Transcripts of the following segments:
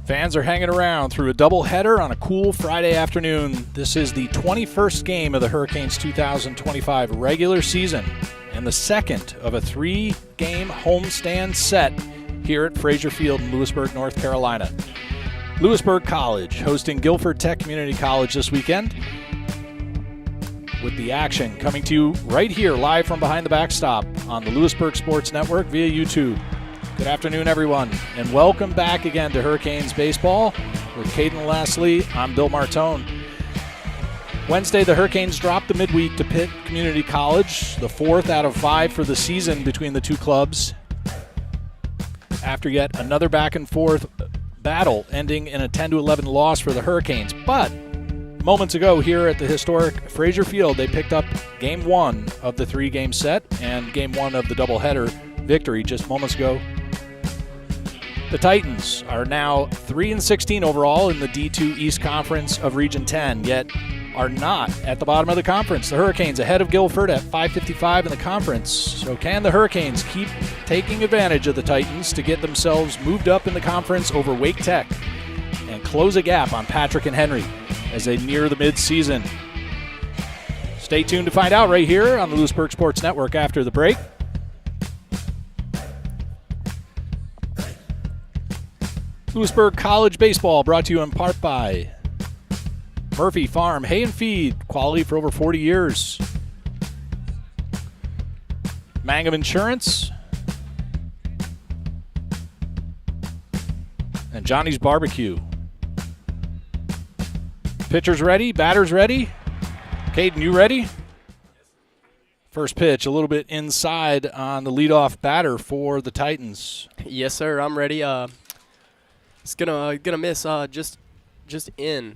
Fans are hanging around through a doubleheader on a cool Friday afternoon. This is the 21st game of the Hurricanes' 2025 regular season and the second of a three-game homestand set here at Frazier Field in Louisburg, North Carolina. Louisburg College hosting Guilford Tech Community College this weekend, with the action coming to you right here live from behind the backstop on the Louisburg Sports Network via YouTube. Good afternoon, everyone, and welcome back again to Hurricanes Baseball. With Caden Leslie, I'm Bill Martone. Wednesday, the Hurricanes dropped the midweek to Pitt Community College, the fourth out of five for the season between the two clubs, after yet another back-and-forth battle ending in a 10-11 loss for the Hurricanes. But moments ago here at the historic Frazier Field, they picked up Game 1 of the three-game set and Game 1 of the doubleheader victory just moments ago. The Titans are now 3-16 overall in the D2 East Conference of Region 10, yet are not at the bottom of the conference. The Hurricanes ahead of Guilford at 555 in the conference. So can the Hurricanes keep taking advantage of the Titans to get themselves moved up in the conference over Wake Tech and close a gap on Patrick and Henry as they near the mid-season? Stay tuned to find out right here on the Louisburg Sports Network after the break. Louisburg College Baseball brought to you in part by Murphy Farm Hay and Feed, quality for over 40 years. Mangum Insurance. And Johnny's Barbecue. Pitchers ready, batters ready. Caden, you ready? First pitch, a little bit inside on the leadoff batter for the Titans. Yes, sir. I'm ready. It's gonna miss just in.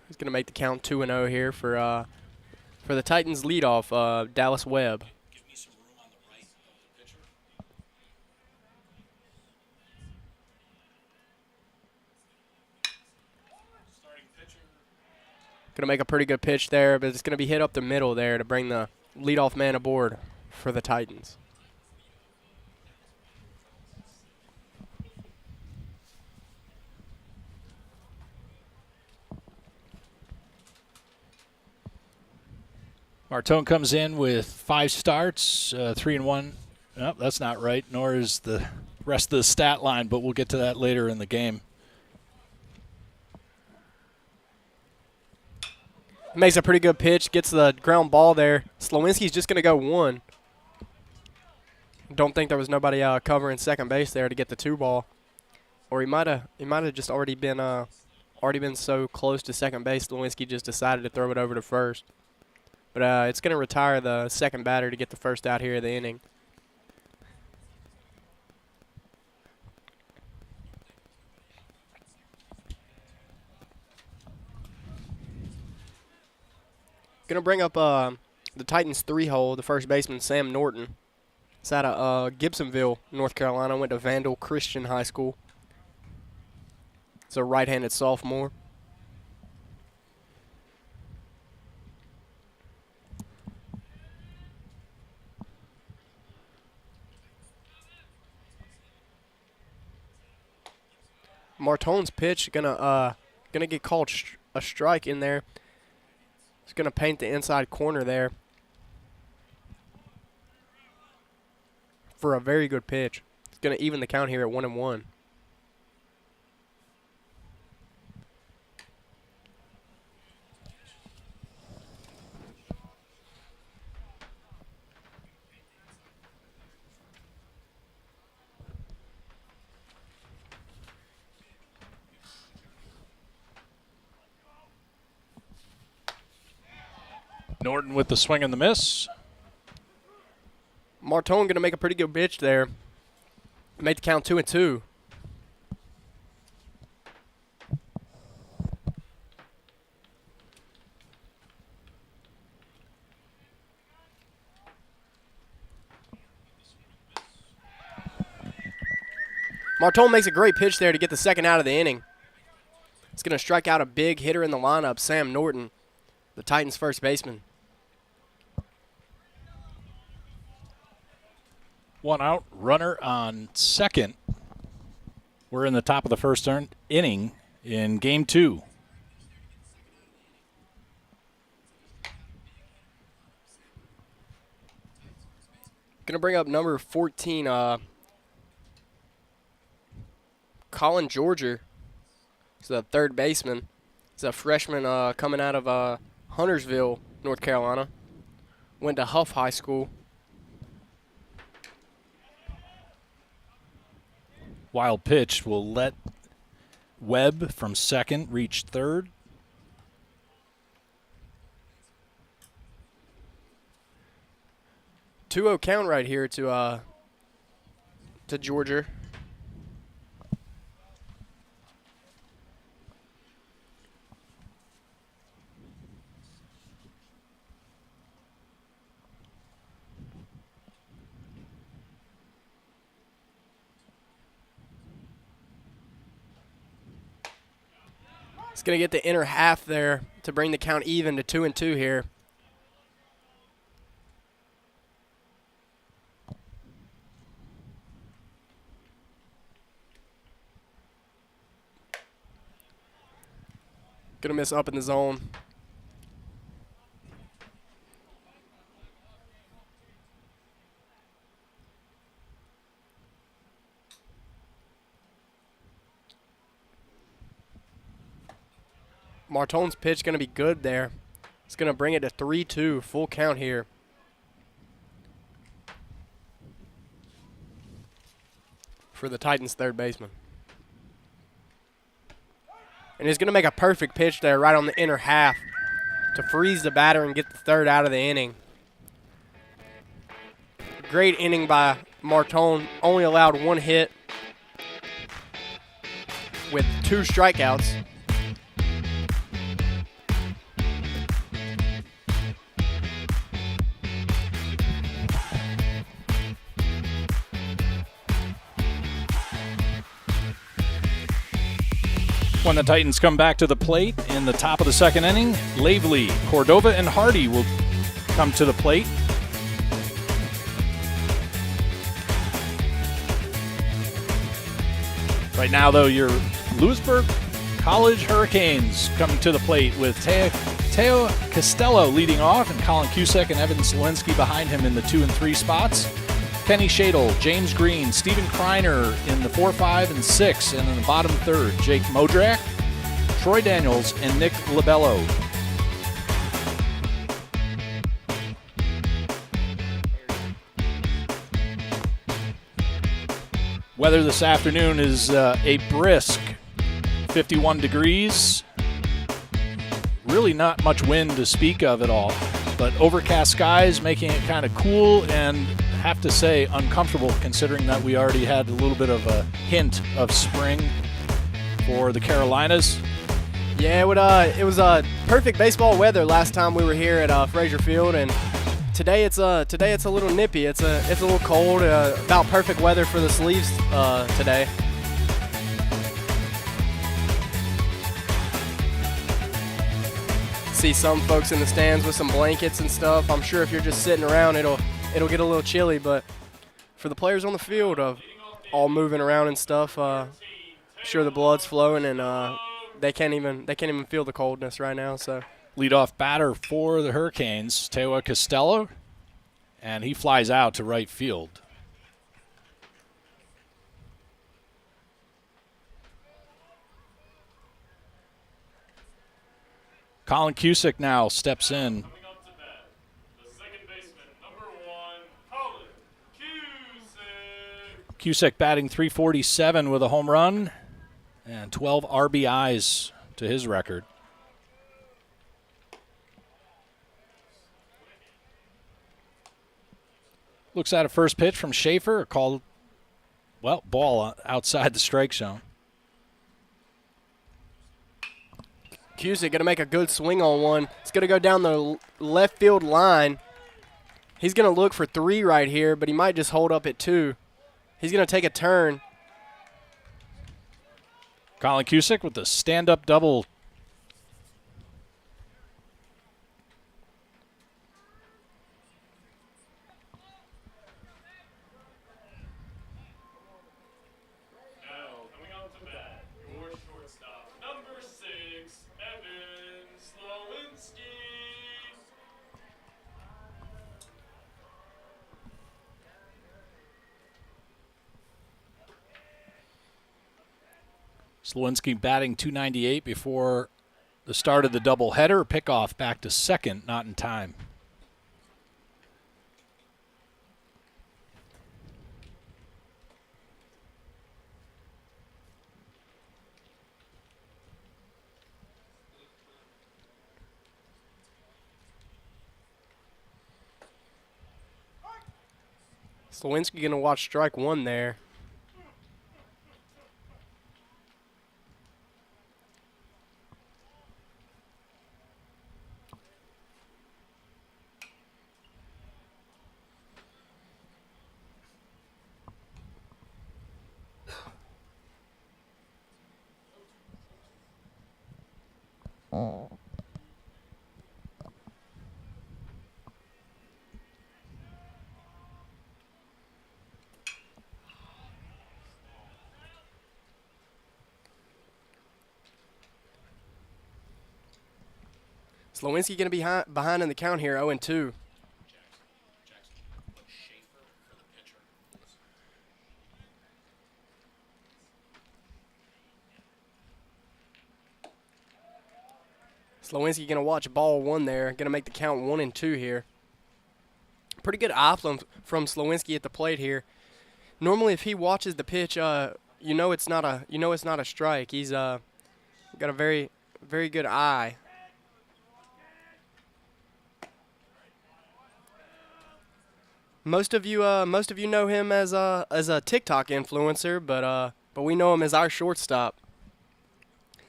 He's gonna make the count 2-0 here for the Titans leadoff, Dallas Webb. Give me some room on the right of the pitcher. Starting pitcher. Gonna make a pretty good pitch there, but it's gonna be hit up the middle there to bring the leadoff man aboard for the Titans. Martone comes in with 5 starts, 3-1. No, that's not right, nor is the rest of the stat line, but we'll get to that later in the game. Makes a pretty good pitch, gets the ground ball there. Slowinski's just going to go 1. Don't think there was nobody covering second base there to get the 2 ball. Or he might have just already been so close to second base, Slowinski just decided to throw it over to first. But it's going to retire the second batter to get the first out here of the inning. Going to bring up the Titans 3-hole, the first baseman, Sam Norton. It's out of Gibsonville, North Carolina. Went to Vandal Christian High School. It's a right-handed sophomore. Martone's pitch gonna get called a strike in there. It's gonna paint the inside corner there for a very good pitch. It's gonna even the count here at 1-1. Norton with the swing and the miss. Martone going to make a pretty good pitch there. Made the count 2-2. Martone makes a great pitch there to get the second out of the inning. It's going to strike out a big hitter in the lineup, Sam Norton, the Titans' first baseman. One out, runner on second. We're in the top of the first inning in game 2. Going to bring up number 14, Colin Georger. He's a third baseman. He's a freshman coming out of Huntersville, North Carolina. Went to Huff High School. Wild pitch will let Webb from second reach third. Two-0 count right here to Georgia. It's going to get the inner half there to bring the count even to 2-2 here. Going to miss up in the zone. Martone's pitch going to be good there. It's going to bring it to 3-2, full count here. For the Titans' third baseman. And he's going to make a perfect pitch there right on the inner half to freeze the batter and get the third out of the inning. Great inning by Martone. Only allowed one hit with 2 strikeouts. When the Titans come back to the plate in the top of the second inning, Lavely, Cordova, and Hardy will come to the plate. Right now, though, your Louisburg College Hurricanes coming to the plate with Teo Costello leading off and Colin Cusick and Evan Selinsky behind him in the 2 and 3 spots. Kenny Shadle, James Green, Stephen Kreiner in the 4, 5, and 6, and in the bottom third, Jake Modrak, Troy Daniels, and Nick Labello. Weather this afternoon is a brisk 51 degrees. Really not much wind to speak of at all, but overcast skies making it kind of cool and have to say uncomfortable considering that we already had a little bit of a hint of spring for the Carolinas. Yeah, it was perfect baseball weather last time we were here at Frazier Field, and today it's a little nippy. It's a little cold. About perfect weather for the sleeves today. See some folks in the stands with some blankets and stuff. I'm sure if you're just sitting around, it'll get a little chilly, but for the players on the field, all moving around and stuff, sure the blood's flowing, and they can't even feel the coldness right now. So leadoff batter for the Hurricanes, Teo Costello, and he flies out to right field. Colin Cusick now steps in. Cusick batting .347 with a home run and 12 RBIs to his record. Looks at a first pitch from Schaefer, called, well, ball outside the strike zone. Cusick going to make a good swing on one. It's going to go down the left field line. He's going to look for 3 right here, but he might just hold up at 2. He's going to take a turn. Colin Cusick with the stand-up double. Slowinski batting .298 before the start of the doubleheader. Pickoff back to second, not in time. Slowinski going to watch strike one there. Slowinski going to be behind in the count here, 0-2. Slowinski going to watch ball one there. Going to make the count 1-2 here. Pretty good eye from Slowinski at the plate here. Normally, if he watches the pitch, you know it's not a strike. He's got a very, very good eye. Most of you know him as a TikTok influencer, but we know him as our shortstop.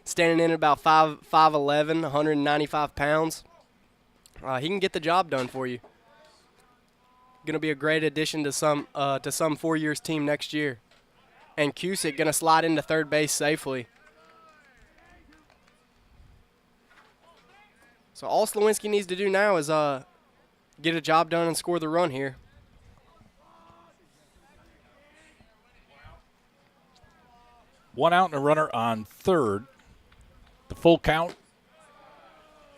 Standing in at about 5'11", 195 pounds. He can get the job done for you. Going to be a great addition to some 4 years team next year. And Cusick going to slide into third base safely. So all Slowinski needs to do now is get a job done and score the run here. One out and a runner on third. The full count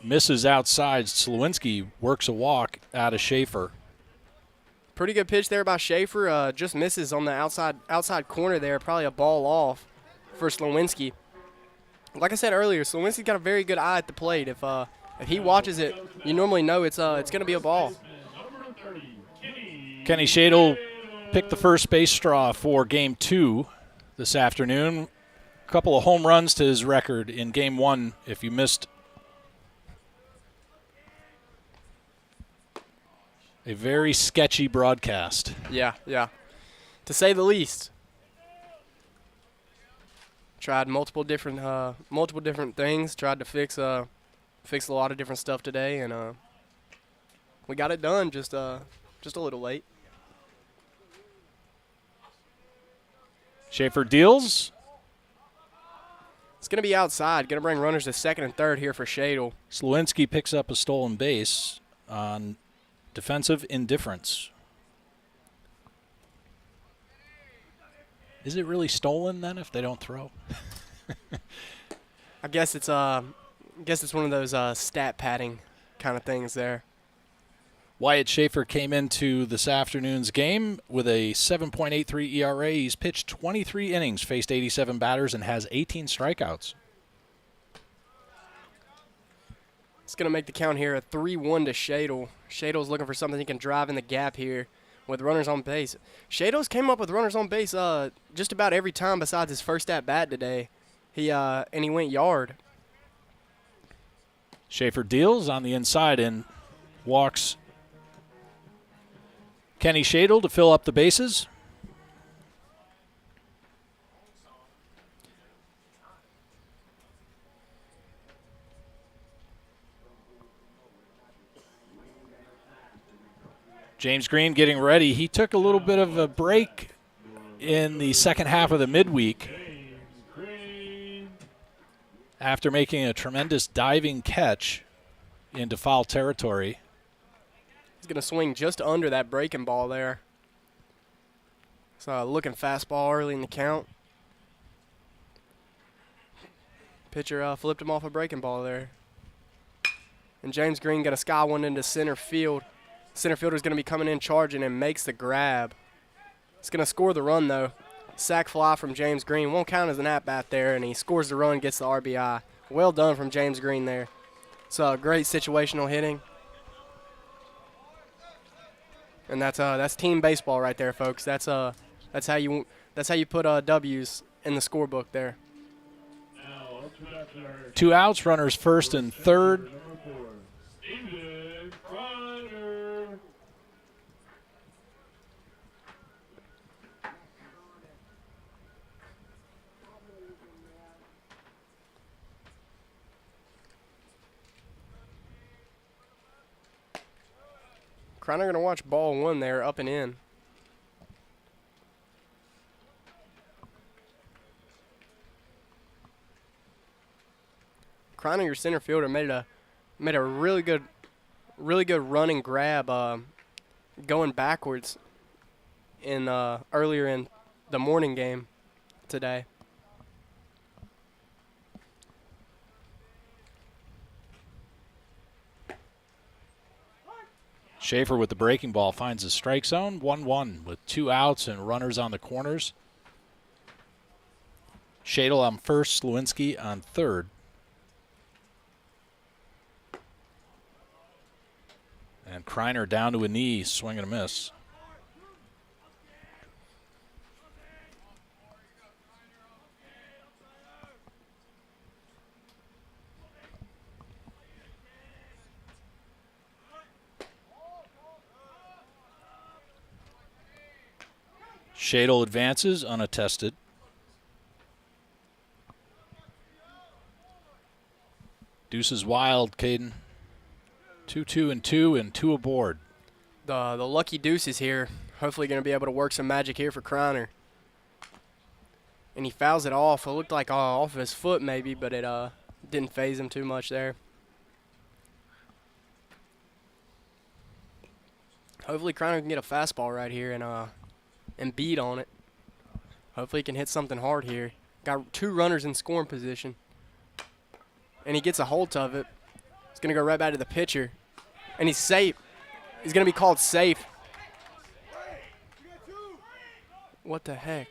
misses outside. Slowinski works a walk out of Schaefer. Pretty good pitch there by Schaefer. Just misses on the outside corner there. Probably a ball off for Slowinski. Like I said earlier, Slowinski's got a very good eye at the plate. If he watches it, you normally know it's going to be a ball. Kenny Shadle picked the first base straw for Game 2 this afternoon. A couple of home runs to his record in Game 1 if you missed a very sketchy broadcast. Yeah. To say the least. Tried multiple different things. Tried to fix a lot of different stuff today, and we got it done. Just a little late. Schaefer deals. It's going to be outside. Going to bring runners to second and third here for Shadle. Slowinski picks up a stolen base on defensive indifference. Is it really stolen then if they don't throw? I guess it's one of those stat padding kind of things there. Wyatt Schaefer came into this afternoon's game with a 7.83 ERA. He's pitched 23 innings, faced 87 batters, and has 18 strikeouts. It's going to make the count here a 3-1 to Shadle. Shadle's looking for something he can drive in the gap here with runners on base. Shadle's came up with runners on base just about every time besides his first at-bat today. He went yard. Schaefer deals on the inside and walks Kenny Shadle to fill up the bases. James Green getting ready. He took a little bit of a break in the second half of the midweek after making a tremendous diving catch into foul territory. He's going to swing just under that breaking ball there. So looking fastball early in the count. Pitcher flipped him off a breaking ball there. And James Green got a sky one into center field. Center fielder's going to be coming in charging and makes the grab. It's going to score the run, though. sack fly from James Green. Won't count as an at-bat there, and he scores the run, gets the RBI. Well done from James Green there. It's a great situational hitting. And that's team baseball right there, folks. That's how you put W's in the scorebook there. 2 outs, runners first and third. Kreiner going to watch ball 1 there, up and in. Kreiner, your center fielder, made a really good running grab going backwards in earlier in the morning game today. Schaefer with the breaking ball finds the strike zone. 1-1 with 2 outs and runners on the corners. Shadle on first, Slewinski on third. And Kreiner down to a knee, swing and a miss. Shadle advances unattested. Deuce is wild, Caden. 2-2 and 2 and 2 aboard. The lucky Deuce is here. Hopefully going to be able to work some magic here for Kreiner. And he fouls it off. It looked like off of his foot maybe, but it didn't phase him too much there. Hopefully Kreiner can get a fastball right here and beat on it. Hopefully he can hit something hard here. Got 2 runners in scoring position. And he gets a hold of it. He's going to go right back to the pitcher. And he's safe. He's going to be called safe. What the heck?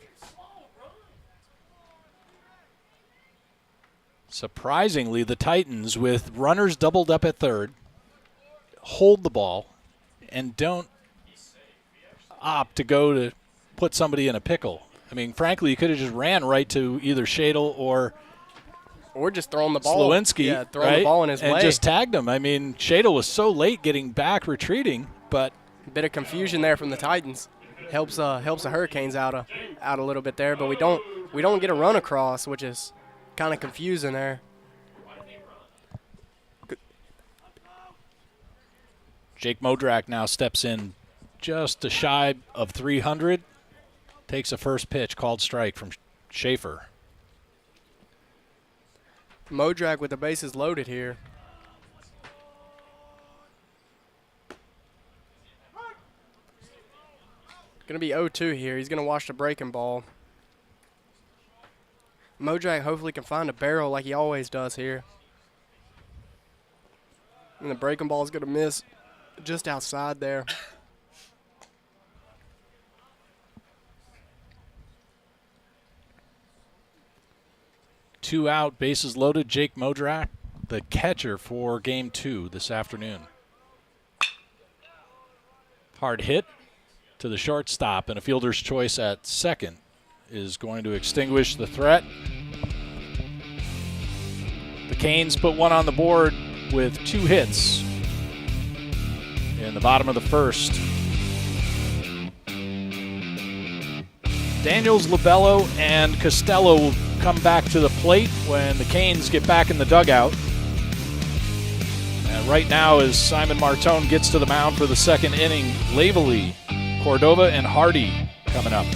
Surprisingly, the Titans, with runners doubled up at third, hold the ball and don't opt to go to put somebody in a pickle. I mean, frankly, you could have just ran right to either Shadle or just throwing the ball. Slewinski, yeah, throwing right? the ball in his way. And just tagged him. I mean, Shadle was so late getting back, retreating, but a bit of confusion there from the Titans. Helps the Hurricanes out a little bit there, but we don't get a run across, which is kind of confusing there. Jake Modrak now steps in just a shy of 300. Takes a first pitch, called strike from Schaefer. Modrak with the bases loaded here. Going to be 0-2 here. He's going to watch the breaking ball. Modrak hopefully can find a barrel like he always does here. And the breaking ball is going to miss just outside there. Two out, bases loaded. Jake Modrak, the catcher for Game 2 this afternoon. Hard hit to the shortstop, and a fielder's choice at second is going to extinguish the threat. The Canes put one on the board with 2 hits in the bottom of the first. Daniels, Labello, and Costello will come back to the plate when the Canes get back in the dugout. And right now, as Simon Martone gets to the mound for the second inning, Laveley, Cordova, and Hardy coming up.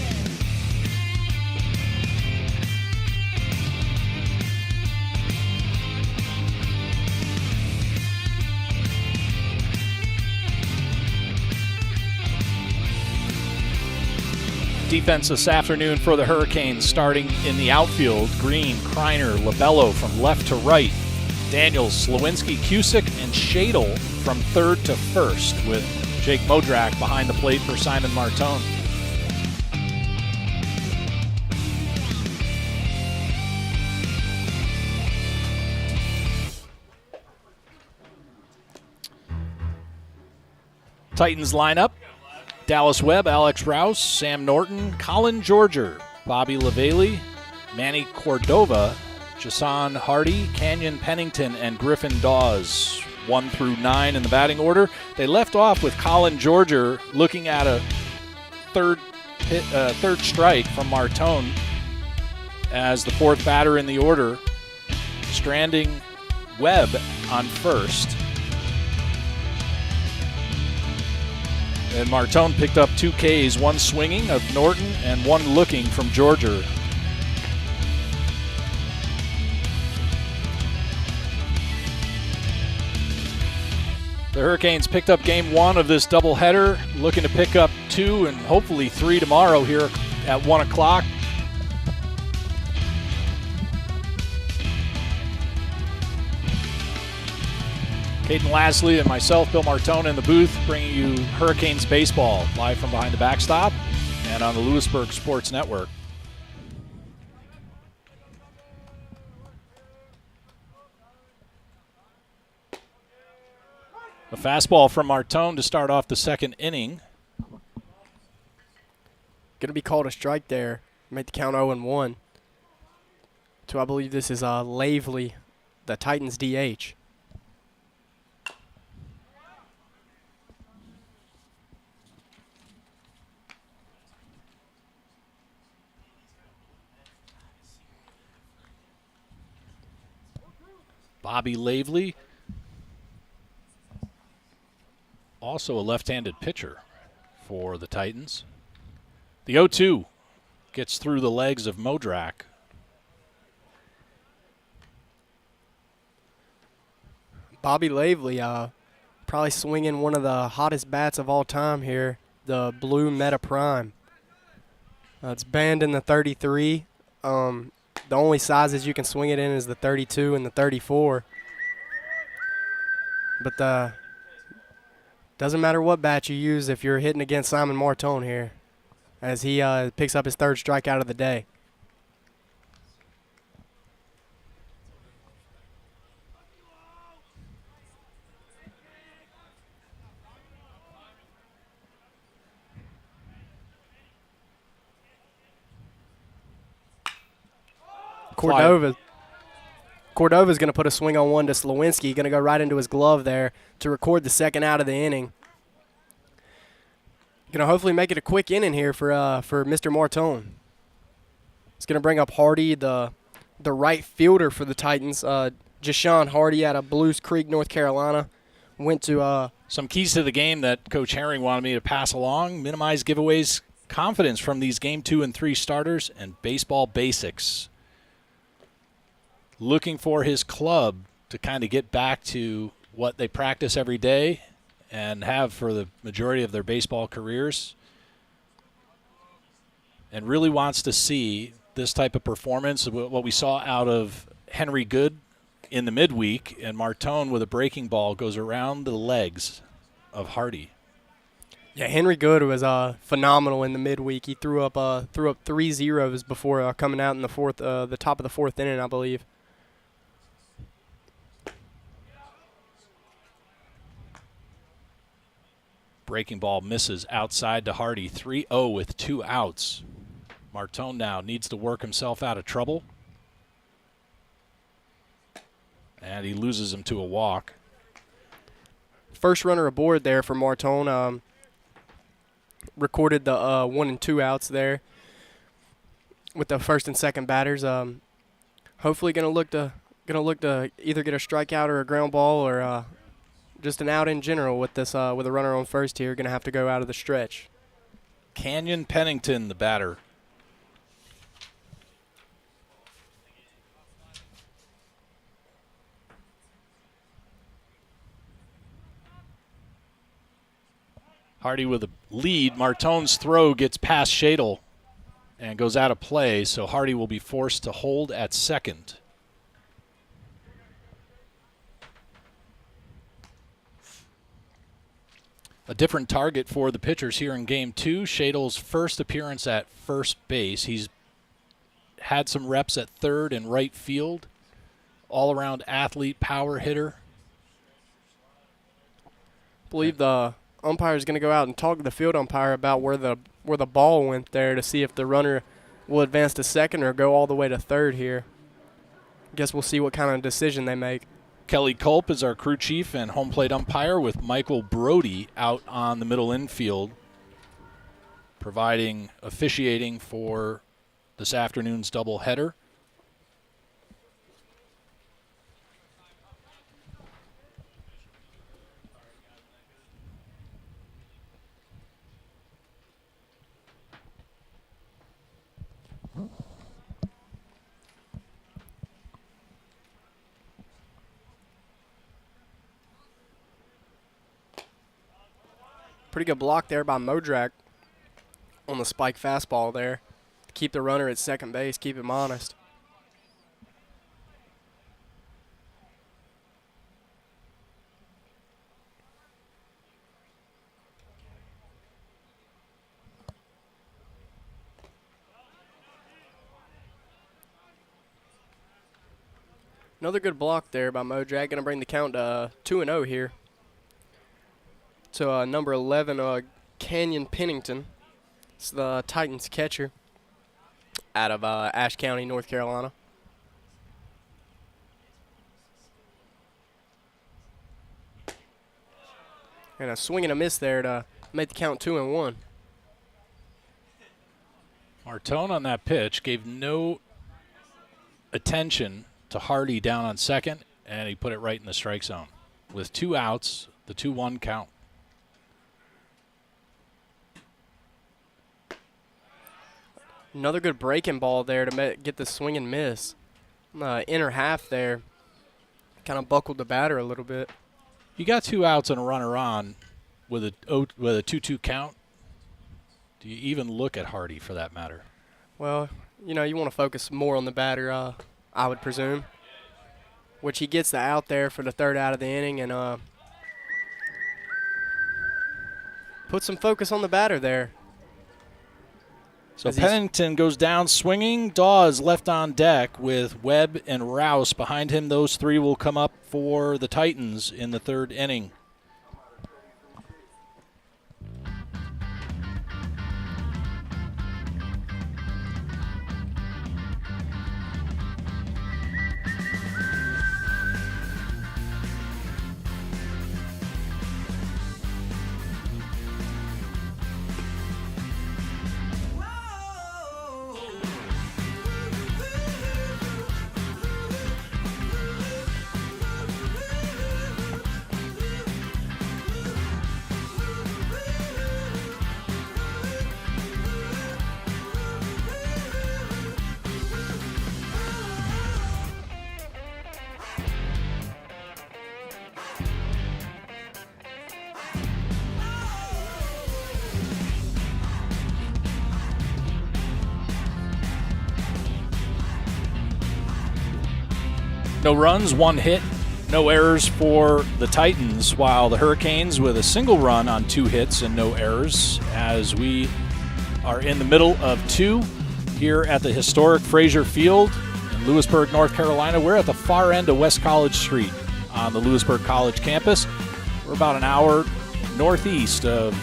Defense this afternoon for the Hurricanes, starting in the outfield. Green, Kreiner, Labello from left to right. Daniels, Slewinski, Cusick, and Shadle from third to first, with Jake Modrak behind the plate for Simon Martone. Titans lineup: Dallas Webb, Alex Rouse, Sam Norton, Colin Georger, Bobby LaVallee, Manny Cordova, Jason Hardy, Canyon Pennington, and Griffin Dawes. 1 through 9 in the batting order. They left off with Colin Georger looking at a third strike from Martone as the fourth batter in the order, stranding Webb on first. And Martone picked up 2 Ks, 1 swinging of Norton and 1 looking from Georger. The Hurricanes picked up game 1 of this doubleheader, looking to pick up 2 and hopefully 3 tomorrow here at 1 o'clock. Caden Lasley and myself, Bill Martone, in the booth, bringing you Hurricanes baseball live from behind the backstop and on the Louisburg Sports Network. A fastball from Martone to start off the second inning. Going to be called a strike there. Made the count 0-1. So I believe this is Lavely, the Titans DH. Bobby Lavely, also a left-handed pitcher for the Titans. The 0-2 gets through the legs of Modrak. Bobby Lavely probably swinging one of the hottest bats of all time here, the blue Meta Prime. It's banned in the 33. The only sizes you can swing it in is the 32 and the 34. But doesn't matter what bat you use if you're hitting against Simon Martone here, as he picks up his 3rd strikeout of the day. Cordova's going to put a swing on one to Slawinski. Going to go right into his glove there to record the 2nd out of the inning. Going to hopefully make it a quick inning here for Mr. Martone. It's going to bring up Hardy, the right fielder for the Titans. Jashawn Hardy out of Blues Creek, North Carolina. Went to some keys to the game that Coach Herring wanted me to pass along: minimize giveaways, confidence from these game 2 and 3 starters, and baseball basics. Looking for his club to kind of get back to what they practice every day and have for the majority of their baseball careers. And really wants to see this type of performance, what we saw out of Henry Good in the midweek, and Martone with a breaking ball goes around the legs of Hardy. Yeah, Henry Good was phenomenal in the midweek. He threw up 3 zeros before coming out in the top of the 4th inning, I believe. Breaking ball misses outside to Hardy. 3-0 with 2 outs. Martone now needs to work himself out of trouble. And he loses him to a walk. First runner aboard there for Martone. Recorded the 1 and 2 outs there with the 1st and 2nd batters. Hopefully gonna look to either get a strikeout or a ground ball or just an out in general with this with a runner on first here. Going to have to go out of the stretch. Canyon Pennington, the batter. Hardy with a lead. Martone's throw gets past Shadle and goes out of play, so Hardy will be forced to hold at second. A different target for the pitchers here in Game 2. Shadle's first appearance at first base. He's had some reps at third and right field. All-around athlete, power hitter. I believe the umpire's going to go out and talk to the field umpire about where the ball went there to see if the runner will advance to second or go all the way to third here. Guess we'll see what kind of decision they make. Kelly Culp is our crew chief and home plate umpire, with Michael Brody out on the middle infield, providing officiating for this afternoon's doubleheader. Pretty good block there by Modrak on the spike fastball there to keep the runner at second base, keep him honest. Another good block there by Modrak. Going to bring the count to 2-0 here. To number 11, Canyon Pennington. It's the Titans catcher out of Ashe County, North Carolina. And a swing and a miss there to make the count 2-1. Martone on that pitch gave no attention to Hardy down on second, and he put it right in the strike zone. With 2 outs, the 2-1 count. Another good breaking ball there to get the swing and miss. Inner half there kind of buckled the batter a little bit. You got 2 outs and a runner on with a 2-2 count. Do you even look at Hardy for that matter? Well, you know, you want to focus more on the batter, I would presume, which he gets the out there for the 3rd out of the inning and put some focus on the batter there. So Pennington goes down swinging. Dawes left on deck with Webb and Rouse behind him. Those 3 will come up for the Titans in the 3rd inning. No runs, 1 hit, no errors for the Titans, while the Hurricanes with a single run on 2 hits and no errors, as we are in the middle of 2 here at the historic Frazier Field in Louisburg, North Carolina. We're at the far end of West College Street on the Louisburg College campus. We're about an hour northeast of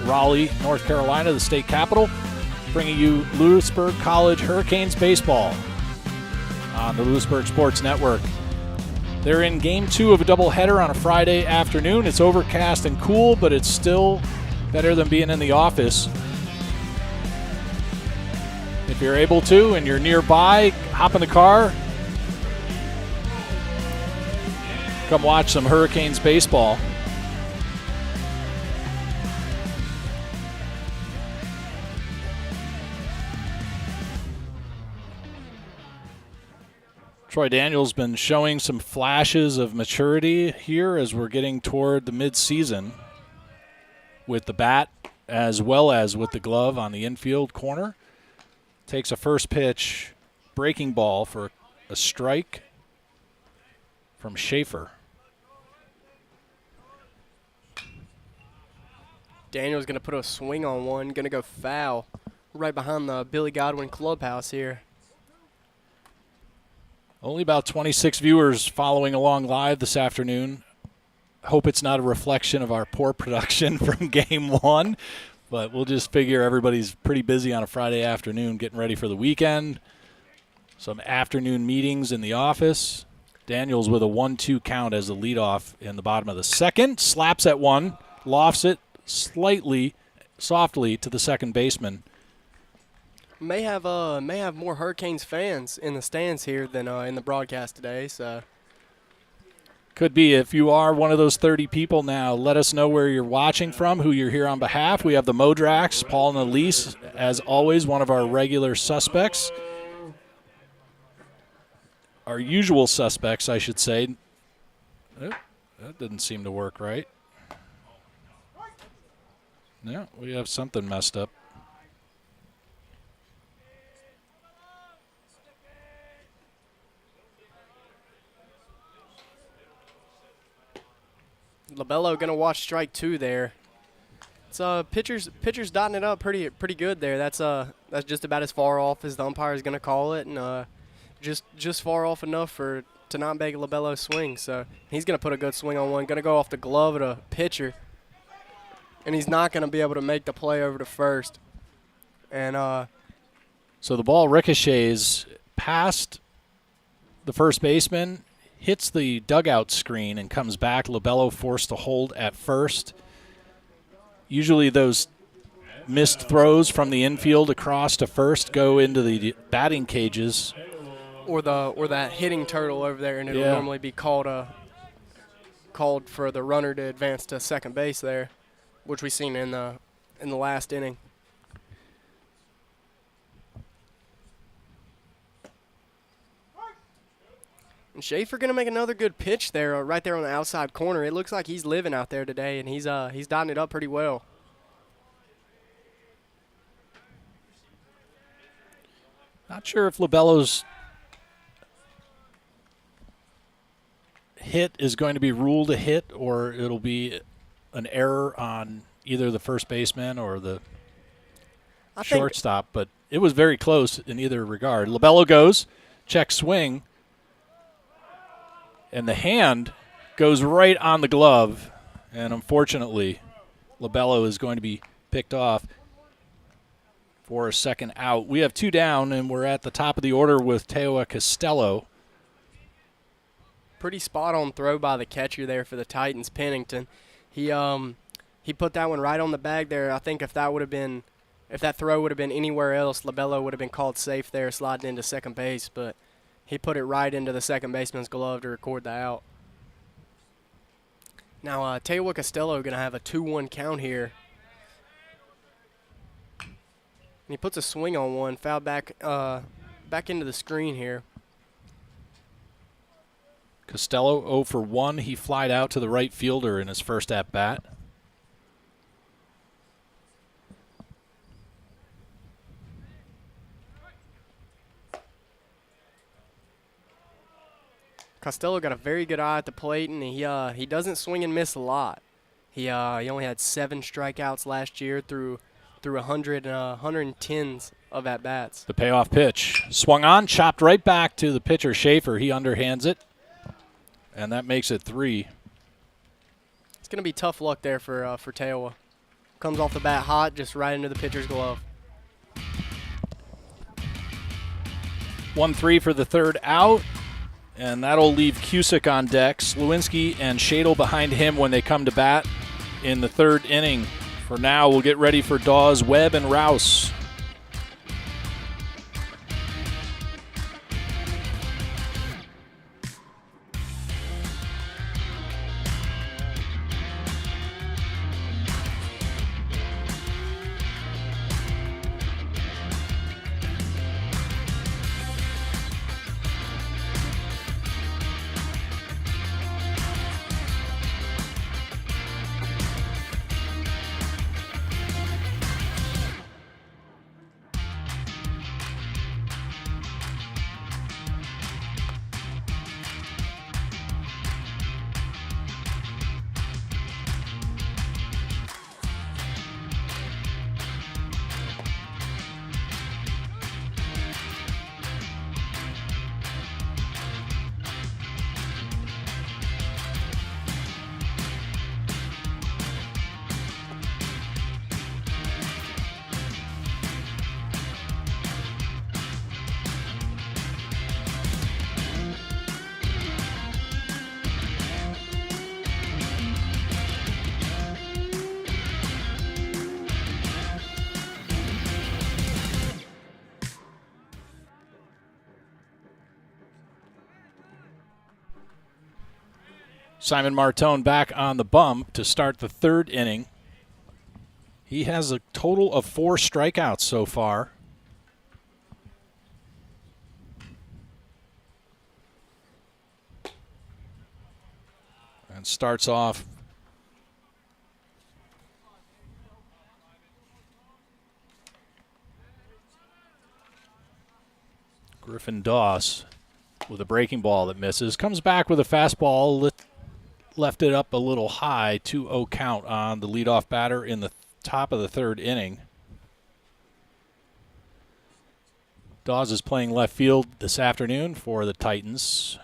Raleigh, North Carolina, the state capital, bringing you Louisburg College Hurricanes baseball on the Louisburg Sports Network. They're in Game 2 of a doubleheader on a Friday afternoon. It's overcast and cool, but it's still better than being in the office. If you're able to and you're nearby, hop in the car. Come watch some Hurricanes baseball. Troy Daniels been showing some flashes of maturity here as we're getting toward the midseason with the bat as well as with the glove on the infield corner. Takes a first pitch breaking ball for a strike from Schaefer. Daniel's going to put a swing on one, going to go foul right behind the Billy Godwin clubhouse here. Only about 26 viewers following along live this afternoon hope it's not a reflection of our poor production from game one, but we'll just figure everybody's pretty busy on a Friday afternoon getting ready for the weekend. Some afternoon meetings in the office. Daniels with a 1-2 count as the leadoff in the bottom of the second. Slaps at one, lofts it slightly, softly to the second baseman. May have more Hurricanes fans in the stands here than in the broadcast today. So could be. If you are one of those 30 people now, let us know where you're watching from, who you're here on behalf. We have the Modrax, Paul and Elise, as always, one of our regular suspects. Our usual suspects, I should say. Oh, that didn't seem to work right. Yeah, we have something messed up. LaBello gonna watch strike two there. It's pitcher's dotting it up pretty good there. That's just about as far off as the umpire is gonna call it, and just far off enough to not make LaBello swing. So he's gonna put a good swing on one. Gonna go off the glove of the pitcher, and he's not gonna be able to make the play over to first. And so the ball ricochets past the first baseman, hits the dugout screen, and comes back. LaBello forced to hold at first. Usually those missed throws from the infield across to first go into the batting cages. Or that hitting turtle over there, and it would normally be called for the runner to advance to second base there, which we seen in the last inning. And Schaefer gonna make another good pitch there, right there on the outside corner. It looks like he's living out there today, and he's dotting it up pretty well. Not sure if LaBello's hit is going to be ruled a hit, or it'll be an error on either the first baseman or the shortstop, but it was very close in either regard. LaBello goes, check swing, and the hand goes right on the glove, and unfortunately LaBello is going to be picked off for a second out. We have two down, and we're at the top of the order with Teoa Costello. Pretty spot-on throw by the catcher there for the Titans, Pennington. He put that one right on the bag there. I think if that throw would have been anywhere else, LaBello would have been called safe there, sliding into second base, but he put it right into the second baseman's glove to record the out. Now, Teoa Costello going to have a 2-1 count here. And he puts a swing on one, foul back into the screen here. Costello 0 for 1. He flied out to the right fielder in his first at-bat. Costello got a very good eye at the plate, and he doesn't swing and miss a lot. He only had 7 strikeouts last year through 110s of at-bats. The payoff pitch. Swung on, chopped right back to the pitcher, Schaefer. He underhands it, and that makes it 3. It's going to be tough luck there for Teoa. Comes off the bat hot, just right into the pitcher's glove. 1-3 for the third out. And that'll leave Cusick on deck. Slewinski and Shadle behind him when they come to bat in the third inning. For now, we'll get ready for Dawes, Webb, and Rouse. Simon Martone back on the bump to start the third inning. He has a total of 4 strikeouts so far. And starts off Griffin Doss with a breaking ball that misses. Comes back with a fastball, left it up a little high, 2-0 count on the leadoff batter in the top of the third inning. Dawes is playing left field this afternoon for the Titans.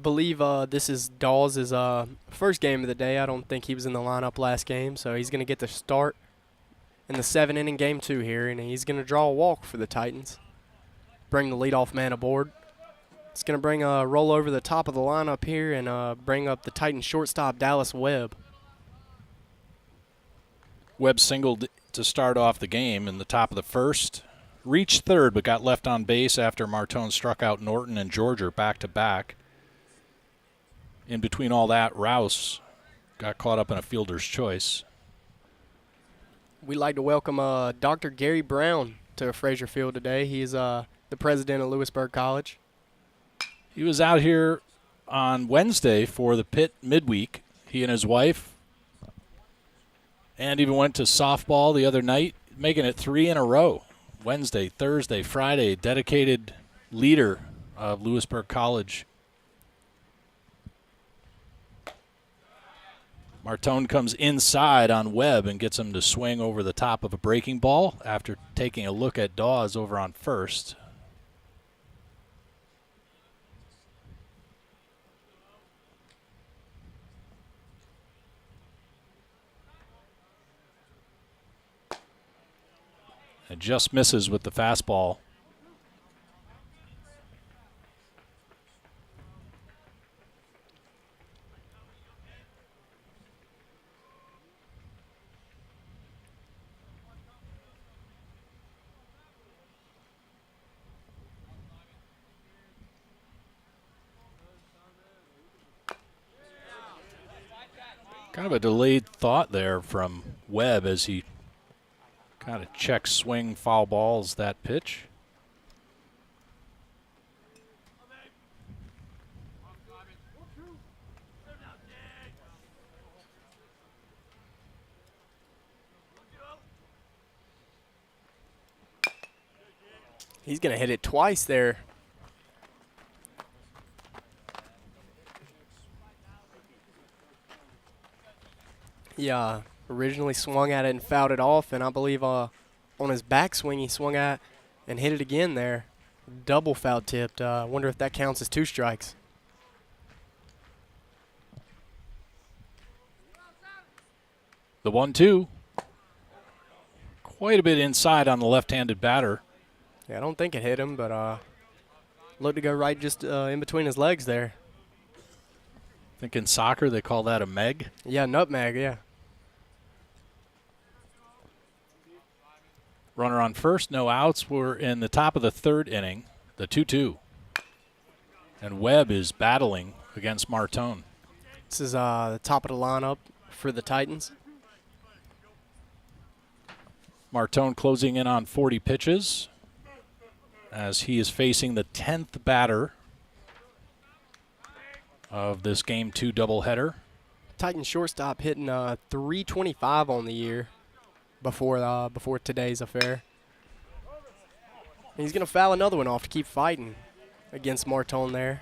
Believe this is Dawes' first game of the day. I don't think he was in the lineup last game, so he's going to get the start in the 7-inning game 2 here, and he's going to draw a walk for the Titans. Bring the leadoff man aboard. It's going to bring a roll over the top of the lineup here and bring up the Titans shortstop Dallas Webb. Webb singled to start off the game in the top of the first. Reached third but got left on base after Martone struck out Norton and Georger back-to-back. In between all that, Rouse got caught up in a fielder's choice. We'd like to welcome Dr. Gary Brown to Frazier Field today. He's the president of Louisburg College. He was out here on Wednesday for the Pitt midweek. He and his wife, and even went to softball the other night, making it 3 in a row. Wednesday, Thursday, Friday, dedicated leader of Louisburg College. Martone comes inside on Webb and gets him to swing over the top of a breaking ball after taking a look at Dawes over on first. It just misses with the fastball. Kind of a delayed thought there from Webb as he kind of check swing foul balls that pitch. He's going to hit it twice there. Yeah, originally swung at it and fouled it off, and I believe on his backswing he swung at and hit it again there. Double foul tipped. I wonder if that counts as 2 strikes. The 1-2. Quite a bit inside on the left-handed batter. Yeah, I don't think it hit him, but looked to go right just in between his legs there. I think in soccer they call that a meg. Yeah, nutmeg, yeah. Runner on first, no outs. We're in the top of the third inning, the 2-2. And Webb is battling against Martone. This is the top of the lineup for the Titans. Martone closing in on 40 pitches as he is facing the 10th batter of this Game 2 doubleheader. Titans shortstop hitting .325 on the year before today's affair. And he's going to foul another one off to keep fighting against Martone there.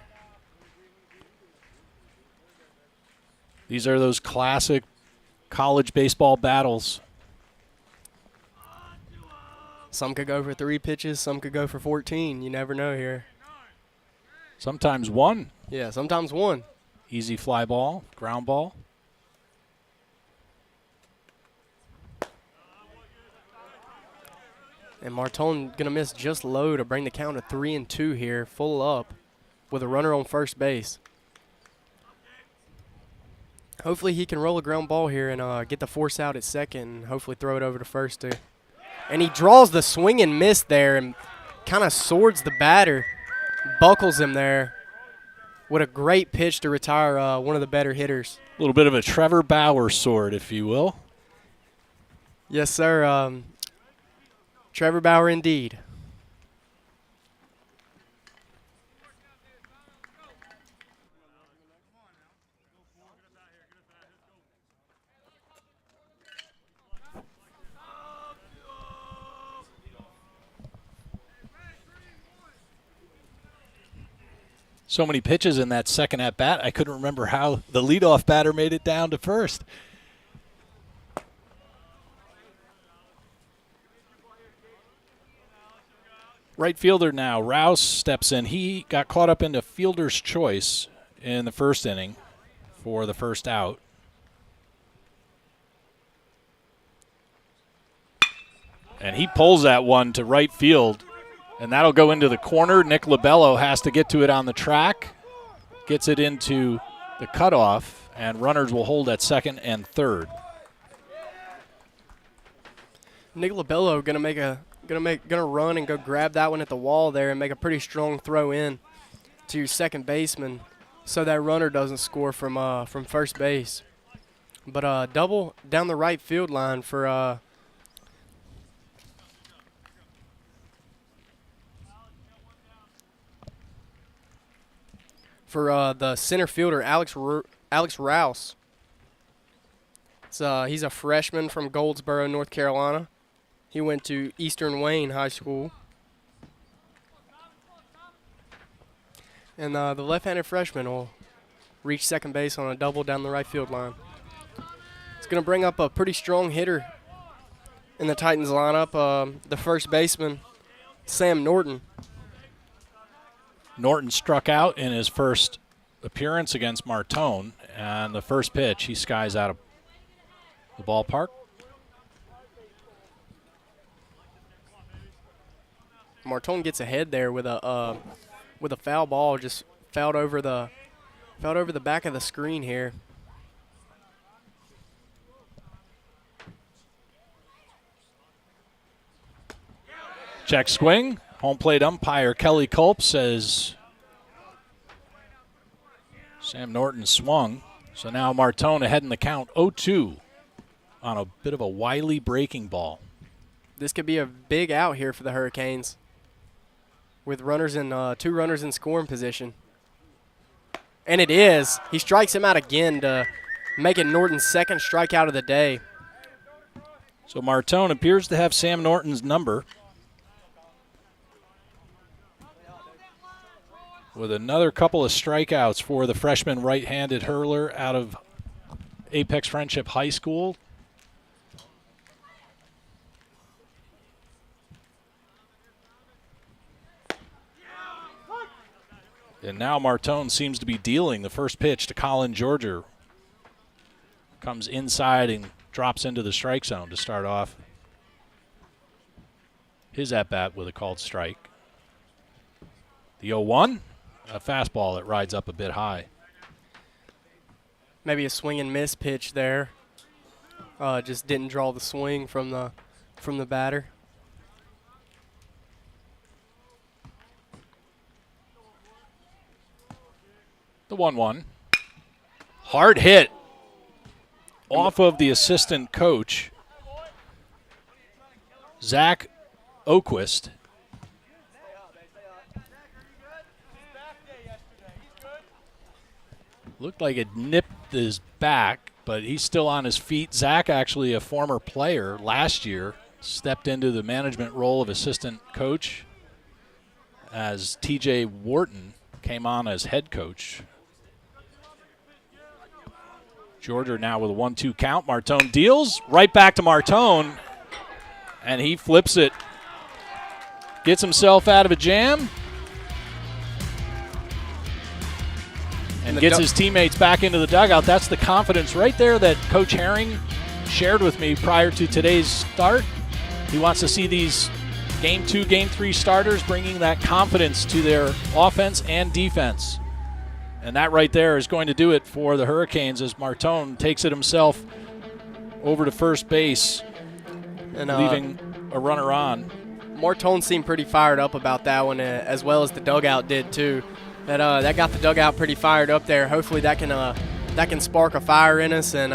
These are those classic college baseball battles. Some could go for 3 pitches, some could go for 14. You never know here. Sometimes 1. Yeah, sometimes 1. Easy fly ball, ground ball. And Martone going to miss just low to bring the count to 3-2 here, full up, with a runner on first base. Hopefully he can roll a ground ball here and get the force out at second and hopefully throw it over to first too. And he draws the swing and miss there, and kind of swords the batter, buckles him there. What a great pitch to retire one of the better hitters. A little bit of a Trevor Bauer sword, if you will. Yes, sir. Trevor Bauer indeed. So many pitches in that second at-bat, I couldn't remember how the leadoff batter made it down to first. Right fielder now, Rouse steps in. He got caught up into fielder's choice in the first inning for the first out. And he pulls that one to right field. And that'll go into the corner. Nick Labello has to get to it on the track. Gets it into the cutoff, and runners will hold at second and third. Nick Labello gonna run and go grab that one at the wall there and make a pretty strong throw in to second baseman, so that runner doesn't score from first base. But double down the right field line for the center fielder, Alex Rouse. He's a freshman from Goldsboro, North Carolina. He went to Eastern Wayne High School. And the left-handed freshman will reach second base on a double down the right field line. It's going to bring up a pretty strong hitter in the Titans lineup, the first baseman, Sam Norton. Norton struck out in his first appearance against Martone, and the first pitch, he skies out of the ballpark. Martone gets ahead there with a foul ball, just fouled over the back of the screen here. Check swing. Home plate umpire Kelly Culp says Sam Norton swung. So now Martone ahead in the count 0-2 on a bit of a wily breaking ball. This could be a big out here for the Hurricanes with runners in two runners in scoring position. And it is. He strikes him out again to make it Norton's second strikeout of the day. So Martone appears to have Sam Norton's number, with another couple of strikeouts for the freshman right-handed hurler out of Apex Friendship High School. And now Martone seems to be dealing. The first pitch to Colin Georger comes inside and drops into the strike zone to start off his at-bat with a called strike. The 0-1. A fastball that rides up a bit high. Maybe a swing and miss pitch there. Just didn't draw the swing from the batter. The 1-1. Hard hit off of the assistant coach, Zach Oquist. Looked like it nipped his back, but he's still on his feet. Zach, actually a former player last year, stepped into the management role of assistant coach as TJ Wharton came on as head coach. Georgia now with a 1-2 count. Martone deals right back to Martone, and he flips it. Gets himself out of a jam. And gets his teammates back into the dugout. That's the confidence right there that Coach Herring shared with me prior to today's start. He wants to see these Game 2, Game 3 starters bringing that confidence to their offense and defense. And that right there is going to do it for the Hurricanes as Martone takes it himself over to first base, and leaving a runner on. Martone seemed pretty fired up about that one, as well as the dugout did too. That got the dugout pretty fired up there. Hopefully that can spark a fire in us, and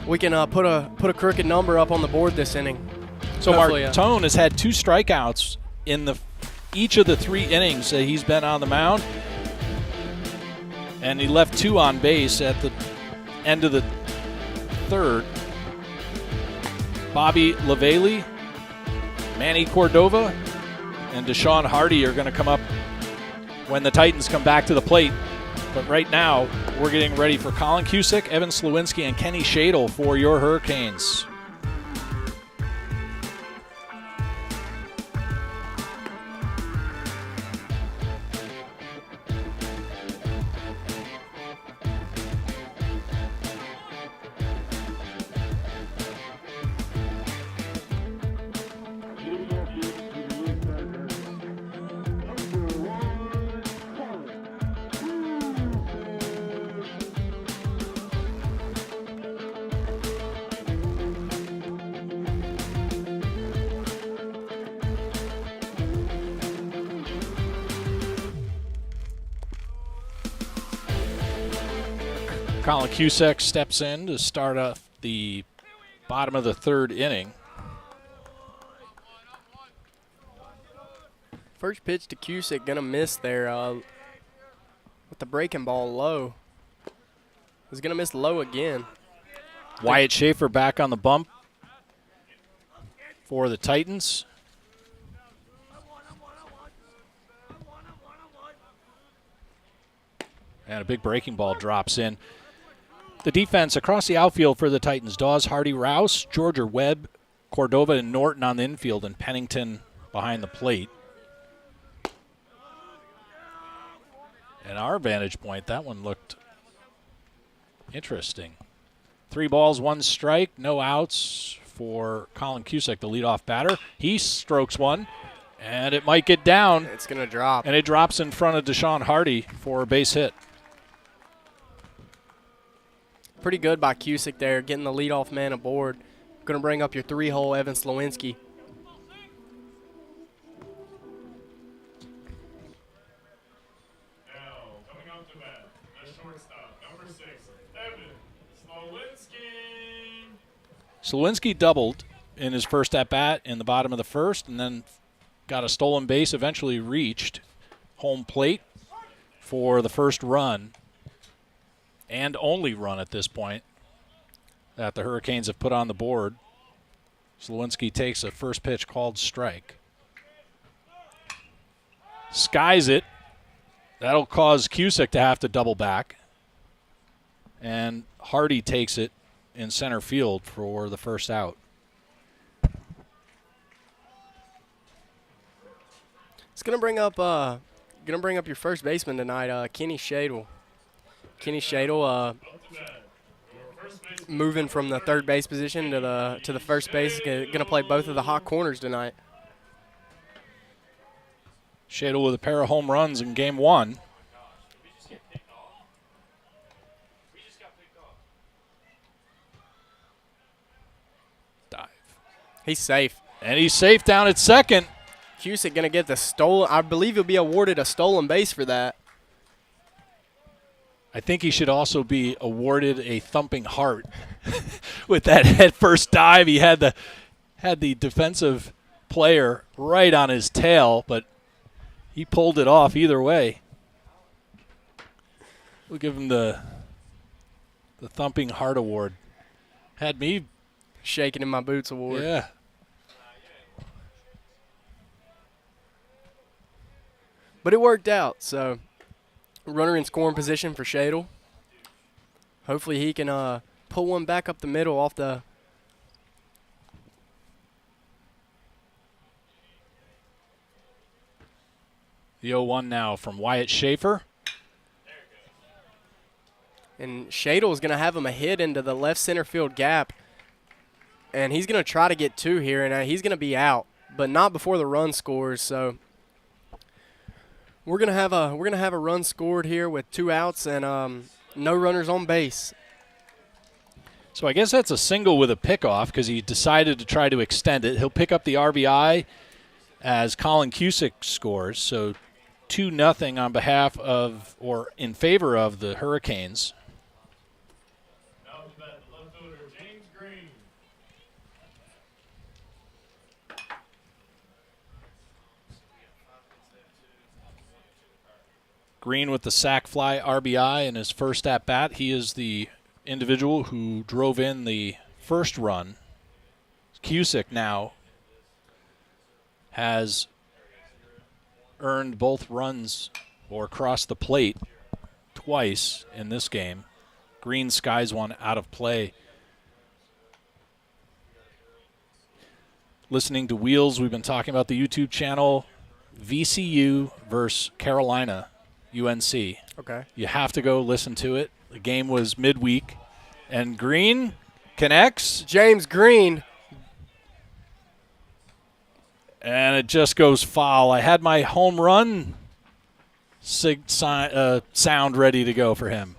we can put a crooked number up on the board this inning. So Martone has had 2 strikeouts in each of the 3 innings that he's been on the mound, and he left 2 on base at the end of the 3rd. Bobby Lavallee, Manny Cordova, and Deshaun Hardy are going to come up when the Titans come back to the plate. But right now, we're getting ready for Colin Cusick, Evan Slewinski, and Kenny Shadle for your Hurricanes. Colin Cusick steps in to start off the bottom of the 3rd inning. First pitch to Cusick, gonna miss there with the breaking ball low. He's gonna miss low again. Wyatt Schaefer back on the bump for the Titans. And a big breaking ball drops in. The defense across the outfield for the Titans: Dawes, Hardy, Rouse, Georgia, Webb, Cordova, and Norton on the infield, and Pennington behind the plate. And our vantage point, that one looked interesting. 3 balls, 1 strike, no outs for Colin Cusick, the leadoff batter. He strokes one, and it might get down. It's going to drop. And it drops in front of Deshaun Hardy for a base hit. Pretty good by Cusick there, getting the leadoff man aboard. Going to bring up your 3-hole Evan Slewinski. Now, coming out to bat, the shortstop, number 6, Evan Slewinski. Slewinski doubled in his first at-bat in the bottom of the 1st, and then got a stolen base, eventually reached home plate for the first run, and only run at this point, that the Hurricanes have put on the board. Slewinski takes a first pitch called strike. Skies it. That'll cause Cusick to have to double back. And Hardy takes it in center field for the first out. It's gonna bring up your first baseman tonight, Kenny Shadle. Kenny Shadle moving from the 3rd base position to the first base. Gonna play both of the hot corners tonight. Shadle with a pair of home runs in game 1. Dive. He's safe. And he's safe down at second. Cusick gonna get the stolen. I believe he'll be awarded a stolen base for that. I think he should also be awarded a thumping heart with that head first dive. He had the defensive player right on his tail, but he pulled it off either way. We'll give him the thumping heart award. Had me shaking in my boots award. Yeah. But it worked out, so runner in scoring position for Shadle. Hopefully he can pull one back up the middle off the The 0-1 now from Wyatt Schaefer. And Shadle is going to have him a hit into the left center field gap. And he's going to try to get 2 here, and he's going to be out, but not before the run scores. So we're going to have a run scored here with 2 outs and no runners on base. So I guess that's a single with a pickoff because he decided to try to extend it. He'll pick up the RBI as Colin Cusick scores. So 2-0 on behalf of, or in favor of, the Hurricanes. Now to bat, the left fielder, James Green. Green with the sac fly RBI in his first at-bat. He is the individual who drove in the first run. Cusick now has earned both runs or crossed the plate twice in this game. Green skies one out of play. Listening to Wheels, we've been talking about the YouTube channel VCU versus Carolina UNC. Okay. You have to go listen to it. The game was midweek, and Green connects, James Green. and it just goes foul. I had my home run sound ready to go for him.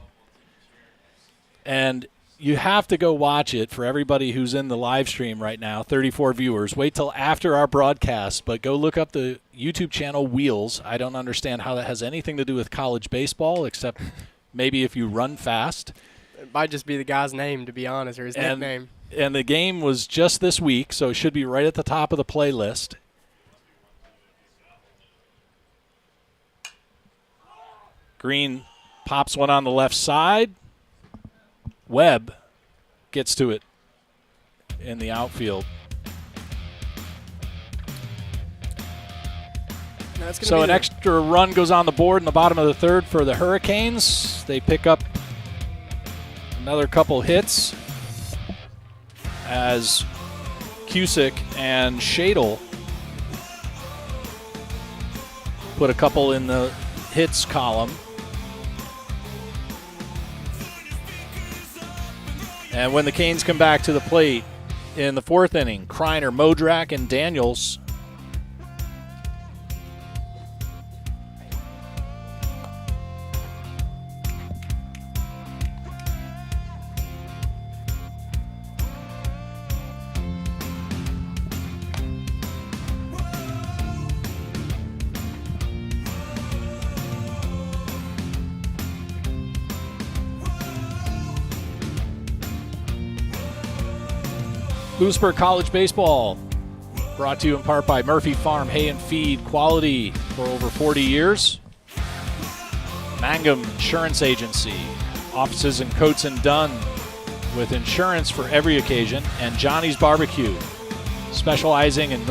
And you have to go watch it for everybody who's in the live stream right now, 34 viewers. Wait till after our broadcast, but go look up the YouTube channel Wheels. I don't understand how that has anything to do with college baseball, except maybe if you run fast. It might just be the guy's name, to be honest, or his nickname. And the game was just this week, so it should be right at the top of the playlist. Green pops one on the left side. Webb gets to it in the outfield. So an extra run goes on the board in the bottom of the third for the Hurricanes. They pick up another couple hits as Cusick and Shadle put a couple in the hits column. And when the Canes come back to the plate in the fourth inning, Kreiner, Modrak, and Daniels Louisburg College Baseball, brought to you in part by Murphy Farm Hay and Feed, quality for over 40 years. Mangum Insurance Agency, offices in Coates and Dunn with insurance for every occasion. And Johnny's Barbecue, specializing in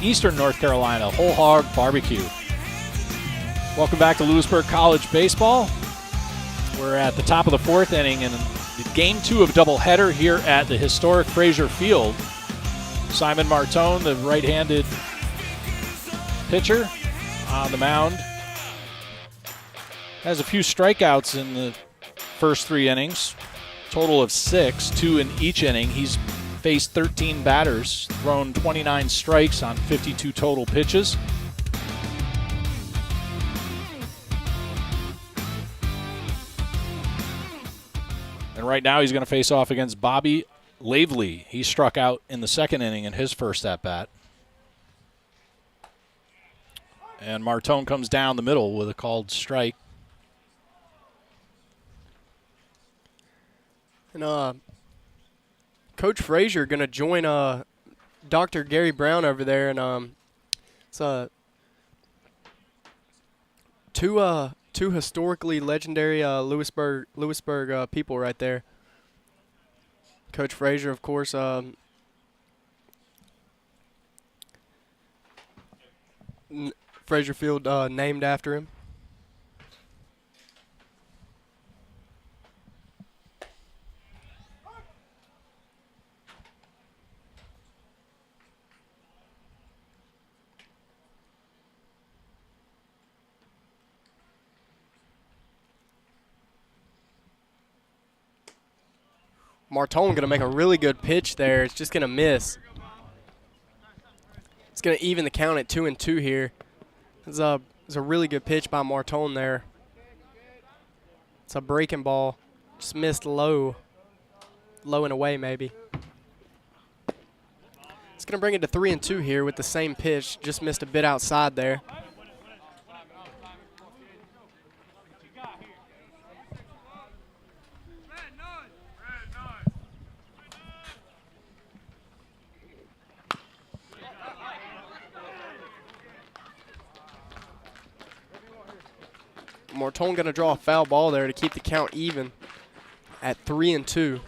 Eastern North Carolina, whole hog barbecue. Welcome back to Louisburg College Baseball. We're at the top of the fourth inning in Game 2 of doubleheader here at the historic Frazier Field. Simon Martone, the right-handed pitcher on the mound, has a few strikeouts in the first 3 innings. Total of 6, 2 in each inning. He's faced 13 batters, thrown 29 strikes on 52 total pitches. And right now he's going to face off against Bobby Lavely. He struck out in the second inning in his first at-bat. And Martone comes down the middle with a called strike. And Coach Frazier going to join Dr. Gary Brown over there. And it's two historically legendary Louisburg people right there. Coach Frazier, of course, Frazier Field named after him. Martone going to make a really good pitch there. It's just going to miss. It's going to even the count at 2-2 here. It's a really good pitch by Martone there. It's a breaking ball. Just missed low and away maybe. It's going to bring it to 3-2 here with the same pitch. Just missed a bit outside there. Martone going to draw a foul ball there to keep the count even at 3-2.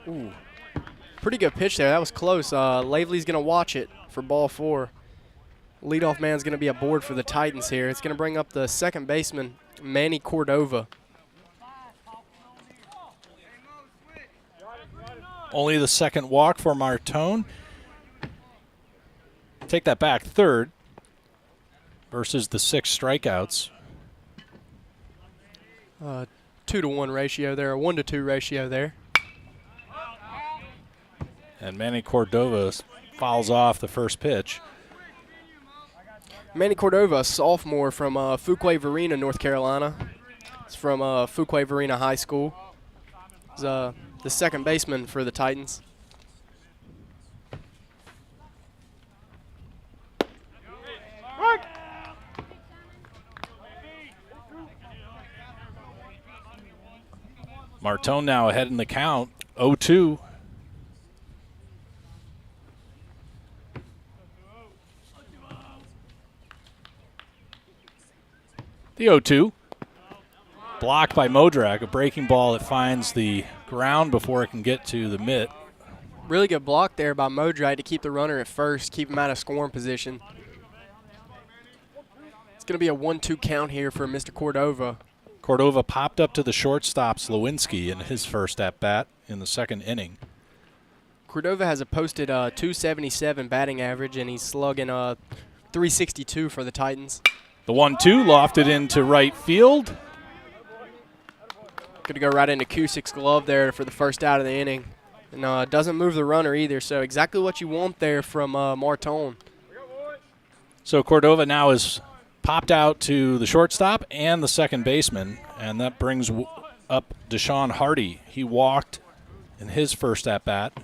Ooh, pretty good pitch there. That was close. Lavely's going to watch it for ball 4. Leadoff man's going to be aboard for the Titans here. It's going to bring up the second baseman, Manny Cordova. Only the second walk for Martone. Take that back, third versus the 6 strikeouts. 2-to-1 ratio there, a 1-to-2 ratio there. And Manny Cordova fouls off the first pitch. Manny Cordova, a sophomore from Fuquay-Varina, North Carolina. It's from Fuquay-Varina High School. He's the second baseman for the Titans. Martone now ahead in the count, 0-2. The 0-2. Blocked by Modrak, a breaking ball that finds the ground before it can get to the mitt. Really good block there by Modrak to keep the runner at first, keep him out of scoring position. It's going to be a 1-2 count here for Mr. Cordova. Cordova popped up to the shortstop, Slowinski, in his first at-bat in the second inning. Cordova has a posted 277 batting average, and he's slugging 362 for the Titans. The 1-2 lofted into right field. Going to go right into Cusick's glove there for the first out of the inning. And doesn't move the runner either, so exactly what you want there from Martone. So Cordova now is popped out to the shortstop and the second baseman, and that brings up Deshaun Hardy. He walked in his first at-bat.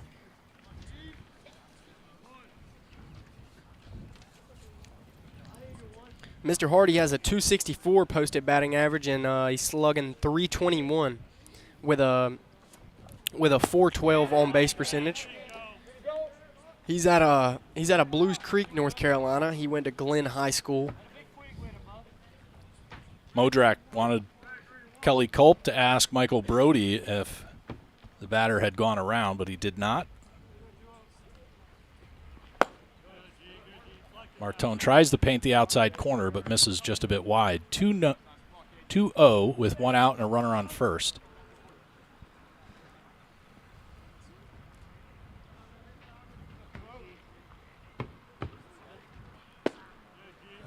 Mr. Hardy has a 264 posted batting average, and he's slugging 321 with a 412 on base percentage. He's at a Blues Creek, North Carolina. He went to Glenn High School. Modrak wanted Kelly Culp to ask Michael Brody if the batter had gone around, but he did not. Martone tries to paint the outside corner, but misses just a bit wide. 2-0 with one out and a runner on first.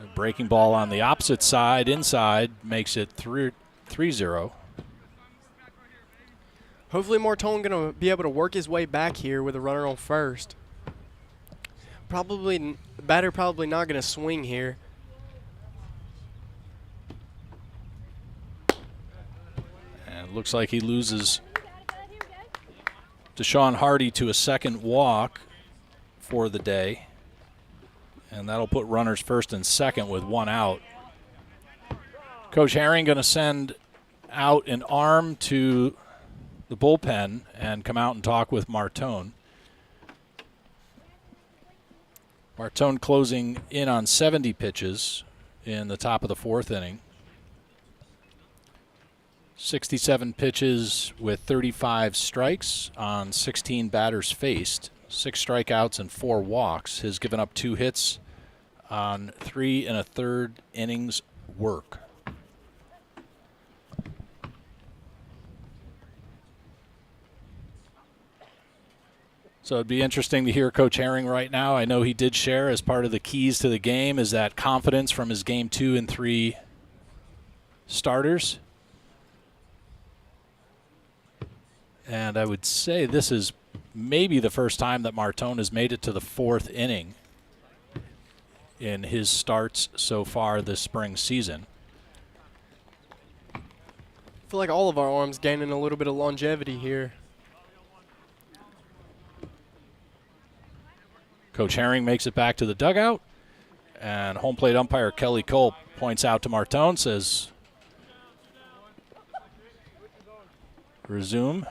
A breaking ball on the opposite side, inside, makes it 3-0. Hopefully Martone going to be able to work his way back here with a runner on first. The batter probably not going to swing here. And it looks like he loses Deshaun Hardy to a second walk for the day. And that'll put runners first and second with one out. Coach Herring going to send out an arm to the bullpen and come out and talk with Martone. Martone closing in on 70 pitches in the top of the fourth inning. 67 pitches with 35 strikes on 16 batters faced. 6 strikeouts and 4 walks. Has given up 2 hits on 3 1/3 innings work. So it'd be interesting to hear Coach Herring right now. I know he did share as part of the keys to the game is that confidence from his game 2 and 3 starters. And I would say this is maybe the first time that Martone has made it to the 4th inning in his starts so far this spring season. feel like all of our arms gaining a little bit of longevity here. Coach Herring makes it back to the dugout, and home plate umpire Kelly Culp points out to Martone, says, resume.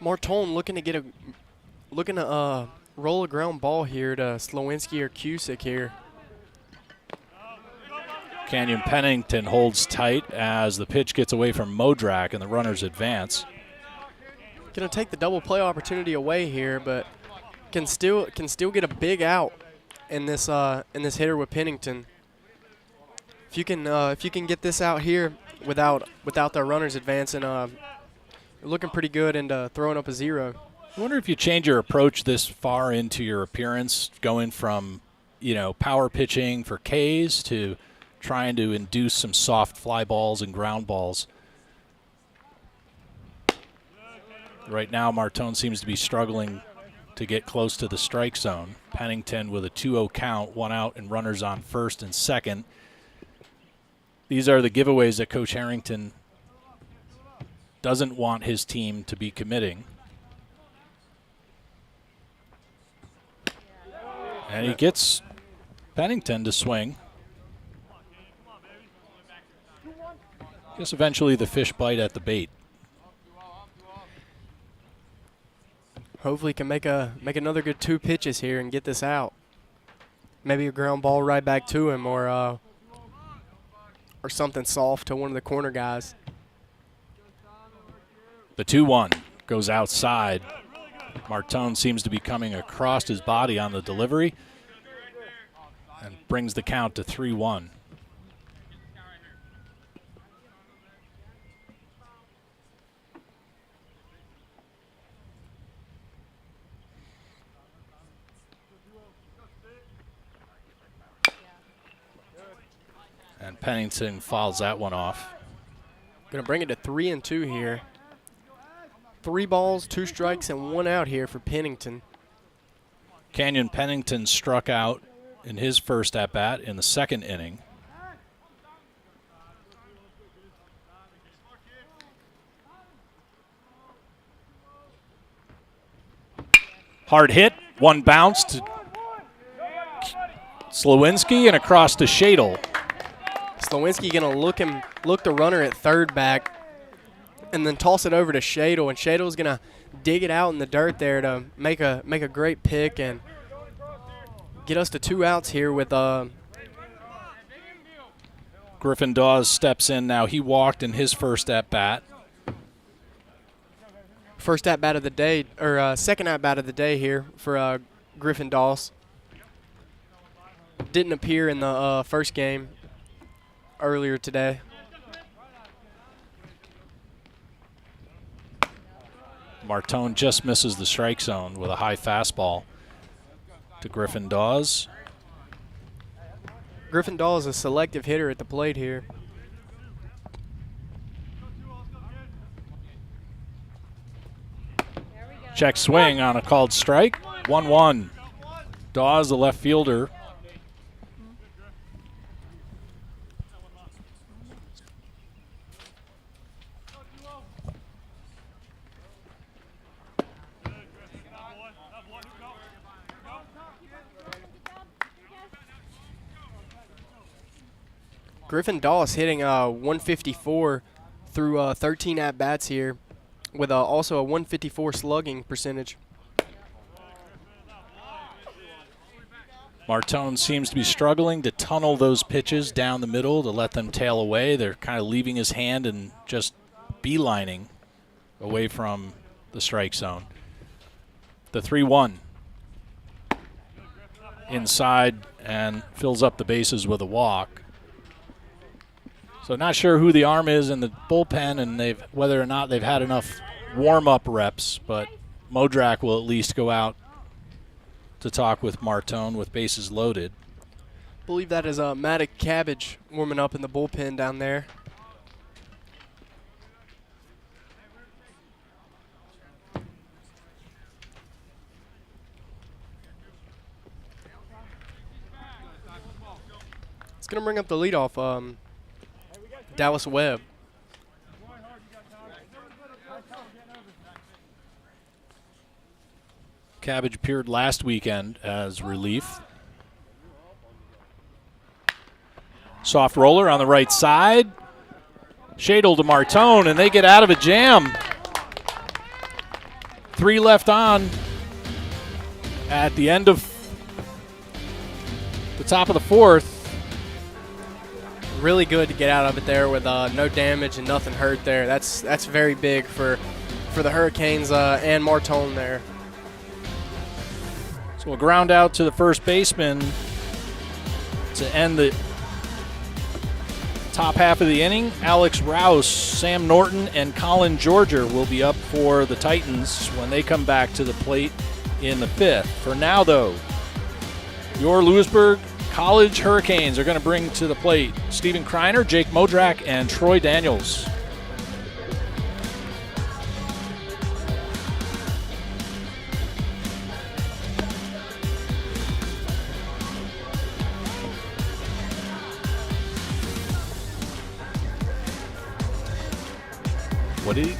Martone looking to roll a ground ball here to Slowinski or Cusick here. Canyon Pennington holds tight as the pitch gets away from Modrak and the runners advance. Going to take the double play opportunity away here, but can still get a big out in this hitter with Pennington. If you can get this out here without their runners advancing, you're looking pretty good and throwing up a 0. I wonder if you change your approach this far into your appearance, going from, power pitching for Ks to trying to induce some soft fly balls and ground balls. Right now, Martone seems to be struggling to get close to the strike zone. Pennington with a 2-0 count, 1 out and runners on first and second. These are the giveaways that Coach Harrington doesn't want his team to be committing. And he gets Pennington to swing. Guess eventually the fish bite at the bait. Hopefully can make another good 2 pitches here and get this out. Maybe a ground ball right back to him or something soft to one of the corner guys. The 2-1 goes outside. Martone seems to be coming across his body on the delivery and brings the count to 3-1. And Pennington fouls that one off. Going to bring it to 3-2 here. 3 balls, 2 strikes, and 1 out here for Pennington. Canyon Pennington struck out in his first at-bat in the second inning. Hard hit, one bounce to Slowinski and across to Shadle. Slowinski going to look the runner at third back and then toss it over to Shadle, and Shadle's going to dig it out in the dirt there to make a great pick and get us to 2 outs here with Griffin Dawes steps in now. He walked in his first at-bat. First at-bat of the day, or second at-bat of the day here for Griffin Dawes. Didn't appear in the first game earlier today. Martone just misses the strike zone with a high fastball to Griffin Dawes. Griffin Dawes is a selective hitter at the plate here. Check swing on a called strike. 1-1. Dawes, the left fielder. Griffin Dawes hitting 154 through 13 at-bats here with also a 154 slugging percentage. Martone seems to be struggling to tunnel those pitches down the middle to let them tail away. They're kind of leaving his hand and just beelining away from the strike zone. The 3-1 inside and fills up the bases with a walk. So not sure who the arm is in the bullpen and whether or not they've had enough warm-up reps, but Modrak will at least go out to talk with Martone with bases loaded. I believe that is Matic Cabbage warming up in the bullpen down there. It's going to bring up the leadoff, Dallas Webb. Cabbage appeared last weekend as relief. Soft roller on the right side. Shadle to Martone, and they get out of a jam. 3 left on at the end of the top of the 4th. Really good to get out of it there with no damage and nothing hurt there. That's very big for the Hurricanes and Martone there. So a ground out to the first baseman to end the top half of the inning. Alex Rouse, Sam Norton, and Colin Georger will be up for the Titans when they come back to the plate in the 5th. For now, though, your Louisburg College Hurricanes are going to bring to the plate Stephen Kreiner, Jake Modrak, and Troy Daniels. What did he?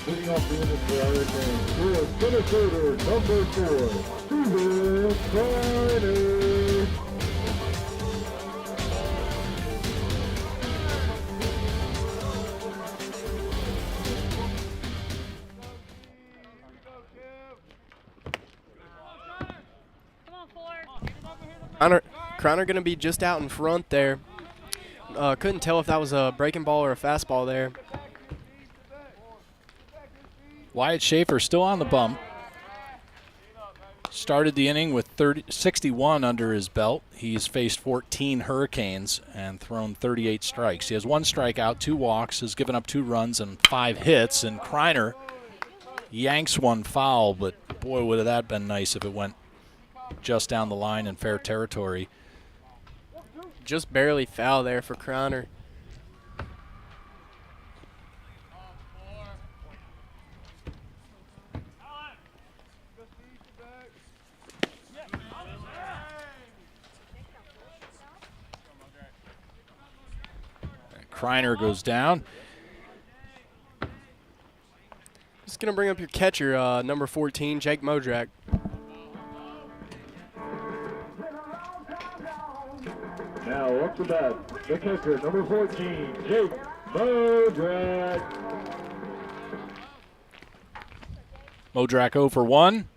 Leading off the inning for our Hurricanes, for Minnesota, number 4, Stephen Kreiner. Kreiner going to be just out in front there. Couldn't tell if that was a breaking ball or a fastball there. Wyatt Schaefer still on the bump. Started the inning with 61 under his belt. He's faced 14 Hurricanes and thrown 38 strikes. He has 1 strikeout, 2 walks, has given up 2 runs and 5 hits. And Kreiner yanks 1 foul, but boy, would have that been nice if it went just down the line in fair territory. Just barely foul there for Kreiner. Kreiner goes down. Just going to bring up your catcher, number 14, Jake Modrak. Now up to bat, the catcher, number 14, Jake Modrak. Modrak 0 for 1.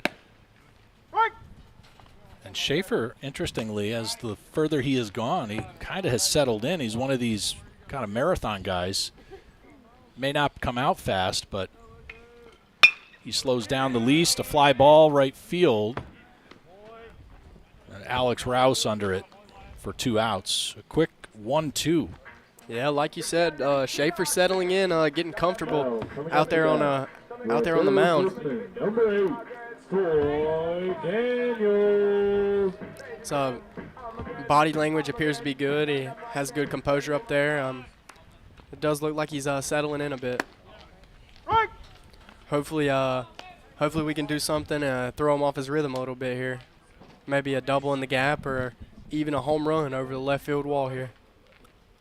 And Schaefer, interestingly, as the further he has gone, he kind of has settled in. He's one of these kind of marathon guys. May not come out fast, but he slows down the least. A fly ball right field. And Alex Rouse under it for 2 outs. A quick 1-2. Yeah, like you said, Schaefer settling in, getting comfortable out there on the mound. Number 8, Troy Daniels. So body language appears to be good. He has good composure up there. It does look like he's settling in a bit. Hopefully we can do something and throw him off his rhythm a little bit here. Maybe a double in the gap or even a home run over the left field wall here.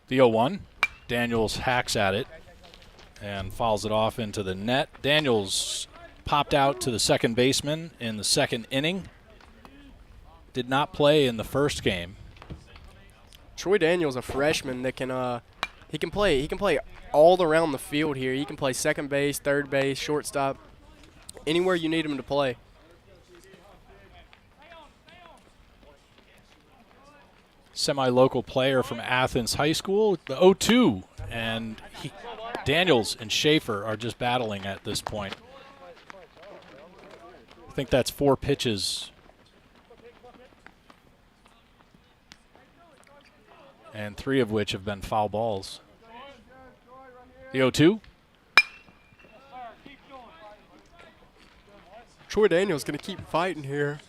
The 0-1. Daniels hacks at it and fouls it off into the net. Daniels popped out to the second baseman in the 2nd inning. Did not play in the first game. Troy Daniels, a freshman that can he can play all around the field here. He can play second base, third base, shortstop, anywhere you need him to play. Semi-local player from Athens High School, the 0-2, and Daniels and Schaefer are just battling at this point. I think that's 4 pitches. And 3 of which have been foul balls. The 0-2. Troy Daniels going to keep fighting here.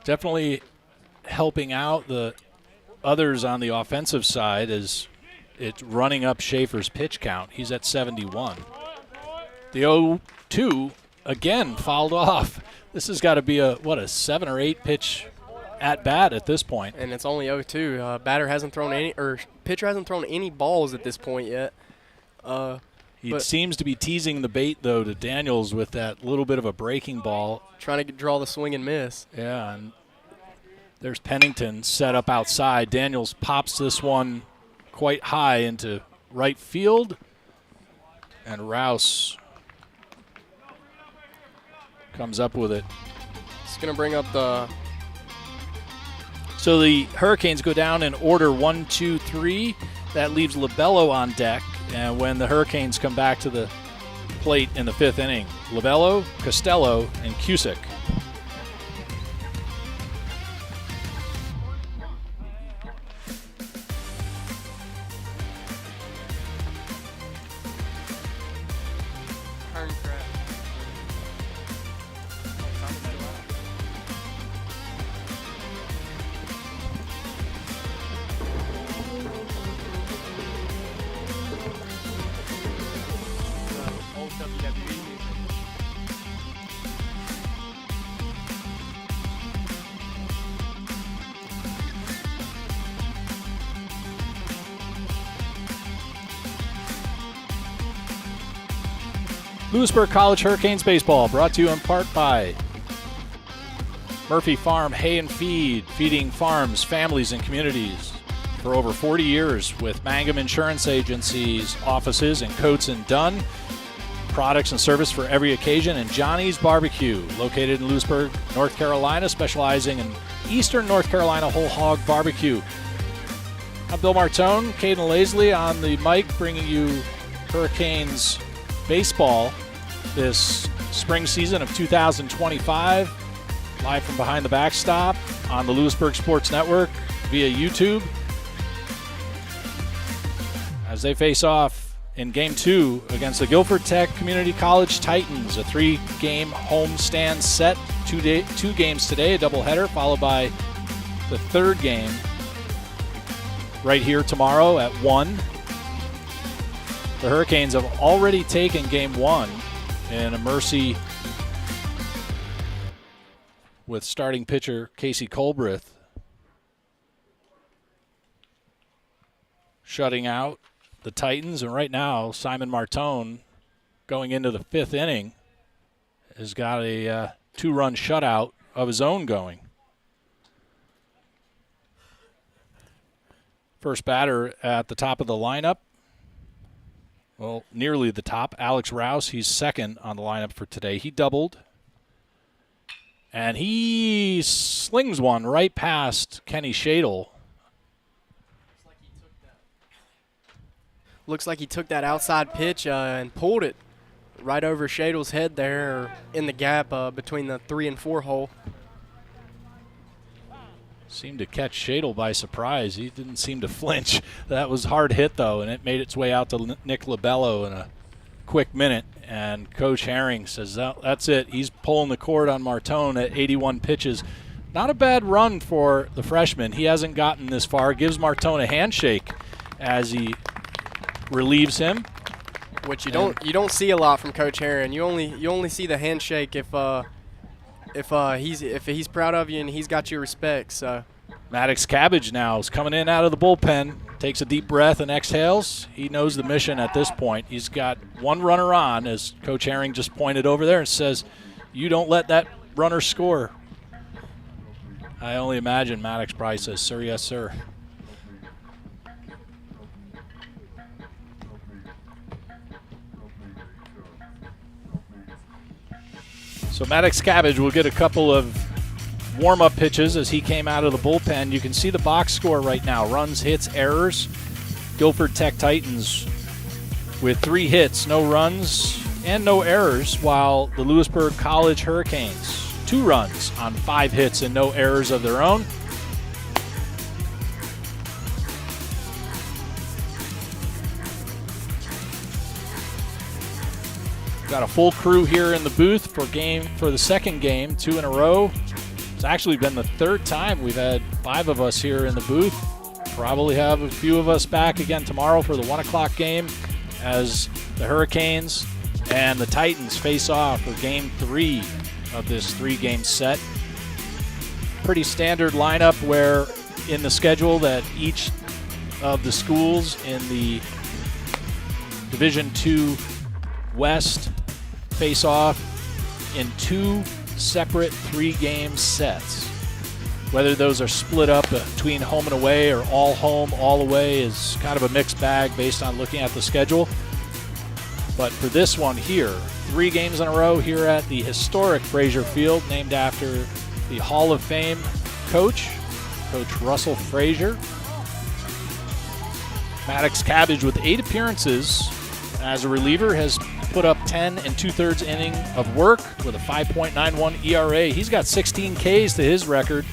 Definitely helping out the others on the offensive side as it's running up Schaefer's pitch count. He's at 71. The 0-2 again fouled off. This has got to be a 7 or 8 pitch at bat at this point. And it's only 0-2. Batter hasn't thrown pitcher hasn't thrown any balls at this point yet. He seems to be teasing the bait, though, to Daniels with that little bit of a breaking ball. Trying to draw the swing and miss. Yeah, and there's Pennington set up outside. Daniels pops this one quite high into right field. And Rouse comes up with it. It's going to bring up the... So the Hurricanes go down in order 1, 2, 3. That leaves Labello on deck. And when the Hurricanes come back to the plate in the 5th inning, Labello, Costello, and Cusick. Louisburg College Hurricanes baseball brought to you in part by Murphy Farm Hay and Feed, feeding farms, families, and communities for over 40 years with Mangum Insurance Agency's offices in Coates and Dunn. Products and service for every occasion. And Johnny's Barbecue, located in Louisburg, North Carolina, specializing in Eastern North Carolina whole hog barbecue. I'm Bill Martone, Caden Lazley on the mic, bringing you Hurricanes baseball this spring season of 2025, live from behind the backstop on the Louisburg Sports Network via YouTube, as they face off in Game 2 against the Guilford Tech Community College Titans, a 3-game homestand set, 2 games today, a doubleheader, followed by the 3rd game right here tomorrow at 1. The Hurricanes have already taken Game 1 in a mercy with starting pitcher Casey Colbreth shutting out the Titans. And right now, Simon Martone, going into the 5th inning, has got a 2-run shutout of his own going. First batter at the top of the lineup. Well, nearly the top. Alex Rouse, he's second on the lineup for today. He doubled. And he slings one right past Kenny Shadle. Looks like he took that outside pitch and pulled it right over Shadle's head there in the gap between the 3 and 4 hole. Seemed to catch Shadle by surprise. He didn't seem to flinch. That was hard hit, though, and it made its way out to Nick Labello in a quick minute. And Coach Herring says, that's it. He's pulling the cord on Martone at 81 pitches. Not a bad run for the freshman. He hasn't gotten this far. Gives Martone a handshake as he relieves him. Which you don't see a lot from Coach Herring. You only see the handshake if he's proud of you and he's got your respect. So Maddox Cabbage now is coming in out of the bullpen, takes a deep breath and exhales. He knows the mission at this point. He's got one runner on, as Coach Herring just pointed over there, and says, you don't let that runner score. I only imagine Maddox probably says, sir, yes, sir. So Maddox Cabbage will get a couple of warm-up pitches as he came out of the bullpen. You can see the box score right now. Runs, hits, errors. Guilford Tech Titans with 3 hits, no runs, and no errors, while the Louisburg College Hurricanes, 2 runs on 5 hits and no errors of their own. got a full crew here in the booth for the second game, 2 in a row. It's actually been the third time we've had 5 of us here in the booth. Probably have a few of us back again tomorrow for the 1 o'clock game as the Hurricanes and the Titans face off for game 3 of this 3-game set. Pretty standard lineup where in the schedule that each of the schools in the Division II West face off in 2 separate 3-game sets. Whether those are split up between home and away or all home, all away is kind of a mixed bag based on looking at the schedule. But for this one here, 3 games in a row here at the historic Frazier Field, named after the Hall of Fame coach, Coach Russell Frazier. Maddox Cabbage with 8 appearances as a reliever has put up 10 2/3 inning of work with a 5.91 ERA. He's got 16 Ks to his record.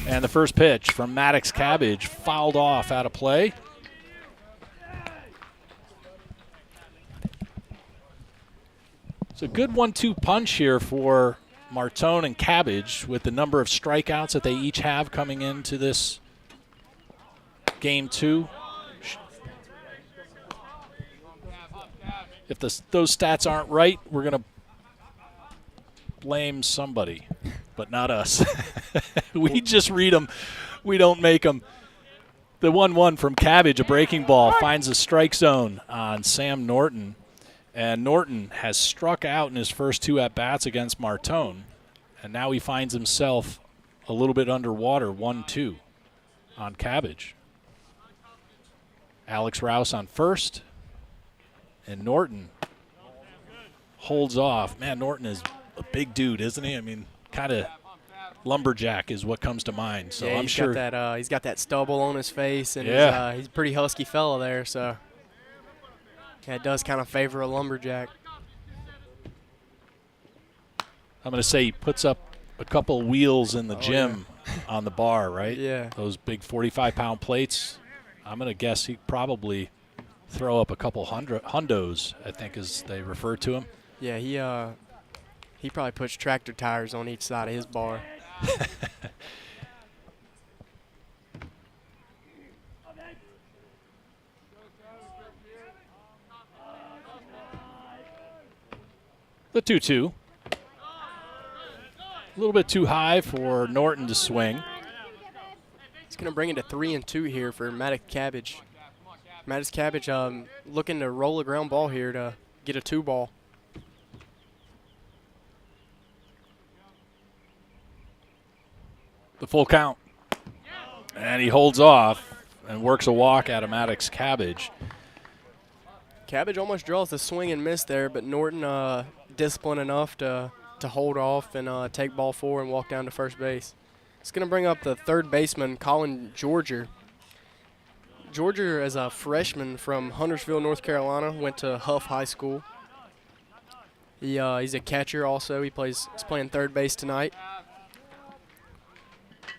And the first pitch from Maddox Cabbage fouled off out of play. It's a good 1-2 punch here for Martone and Cabbage with the number of strikeouts that they each have coming into this game 2. If those stats aren't right, we're going to blame somebody, but not us. We just read them. We don't make them. The 1-1 from Cabbage, a breaking ball, finds the strike zone on Sam Norton. And Norton has struck out in his first 2 at-bats against Martone. And now he finds himself a little bit underwater, 1-2 on Cabbage. Alex Rouse on first. And Norton holds off. Man, Norton is a big dude, isn't he? I mean, kind of lumberjack is what comes to mind. So yeah, I'm sure he's got that stubble on his face, and he's a pretty husky fellow there. So yeah, it does kind of favor a lumberjack. I'm going to say he puts up a couple wheels in the gym on the bar, right? Yeah. Those big 45-pound plates. I'm going to guess he probably throw up a couple hundos, I think as they refer to him. Yeah, he probably puts tractor tires on each side of his bar. The 2-2. A little bit too high for Norton to swing. He's going to bring it to 3-2 here for Maddox Cabbage. Maddox Cabbage looking to roll a ground ball here to get a 2-ball. The full count. And he holds off and works a walk out of Maddox Cabbage. Cabbage almost draws the swing and miss there, but Norton disciplined enough to hold off and take ball 4 and walk down to first base. It's going to bring up the third baseman, Colin Georger. Georger is a freshman from Huntersville, North Carolina, went to Huff High School. He's a catcher also. He's playing third base tonight.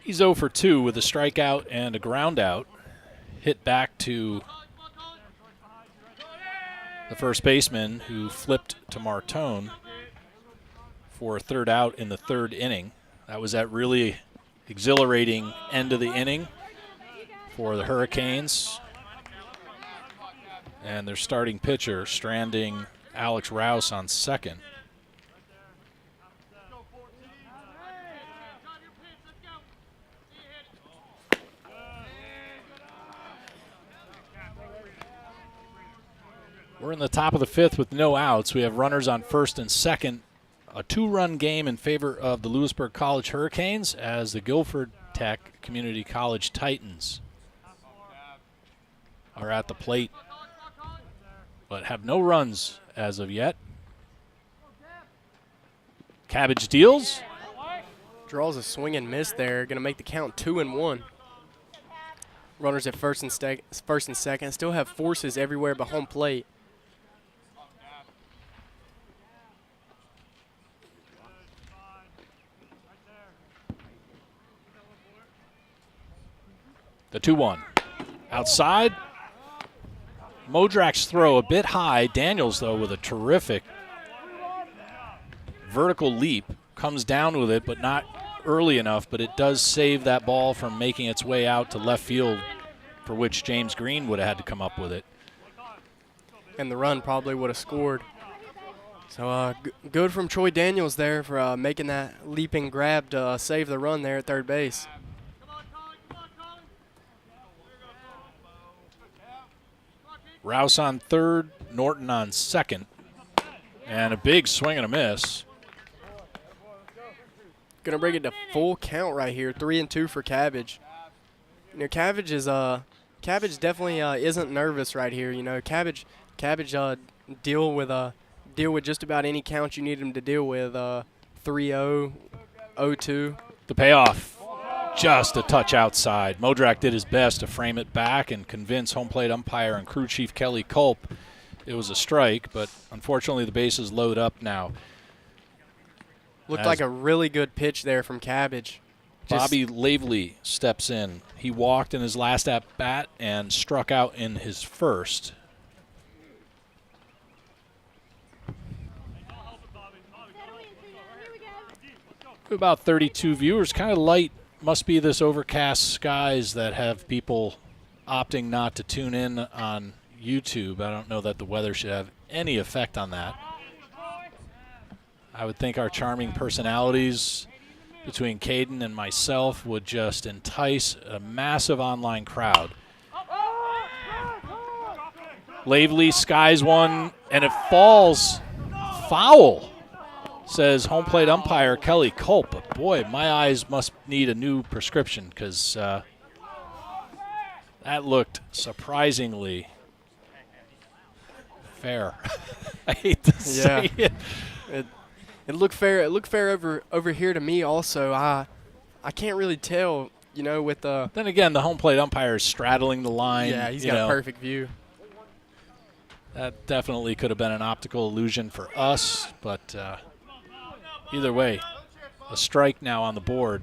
He's 0 for 2 with a strikeout and a ground out. Hit back to the first baseman who flipped to Martone for a third out in the 3rd inning. That was that really exhilarating end of the inning for the Hurricanes. And their starting pitcher stranding Alex Rouse on second. We're in the top of the 5th with no outs. We have runners on first and second. A 2-run game in favor of the Louisburg College Hurricanes as the Guilford Tech Community College Titans are at the plate, but have no runs as of yet. Cabbage deals. Draws a swing and miss there. Going to make the count 2-1. Runners at first and second. Still have forces everywhere but home plate. The 2-1. Outside. Modrak's throw a bit high. Daniels, though, with a terrific vertical leap, comes down with it, but not early enough, but it does save that ball from making its way out to left field, for which James Green would have had to come up with it. And the run probably would have scored. So good from Troy Daniels there for making that leaping grab to save the run there at third base. Rouse on third, Norton on second. And a big swing and a miss. Gonna bring it to full count right here, 3-2 for Cabbage. You know, Cabbage definitely isn't nervous right here. You know, Cabbage deal with just about any count you need him to deal with. 3-0, 0-2. The payoff, just a touch outside. Modrak did his best to frame it back and convince home plate umpire and crew chief Kelly Culp it was a strike, but unfortunately the bases load up now. Looked like a really good pitch there from Cabbage. Bobby Lavely steps in. He walked in his last at-bat and struck out in his first. About 32 viewers, kind of light. Must be this overcast skies that have people opting not to tune in on YouTube. I don't know that the weather should have any effect on that. I would think our charming personalities between Caden and myself would just entice a massive online crowd. Lavely skies one, and it falls foul, says home plate umpire Kelly Culp. But boy, my eyes must need a new prescription, because that looked surprisingly fair. I hate to say it. It looked fair. It looked fair over here to me also. I can't really tell, you know, with the. Then again, the home plate umpire is straddling the line. Yeah, he's got a perfect view. That definitely could have been an optical illusion for us, but either way, a strike now on the board.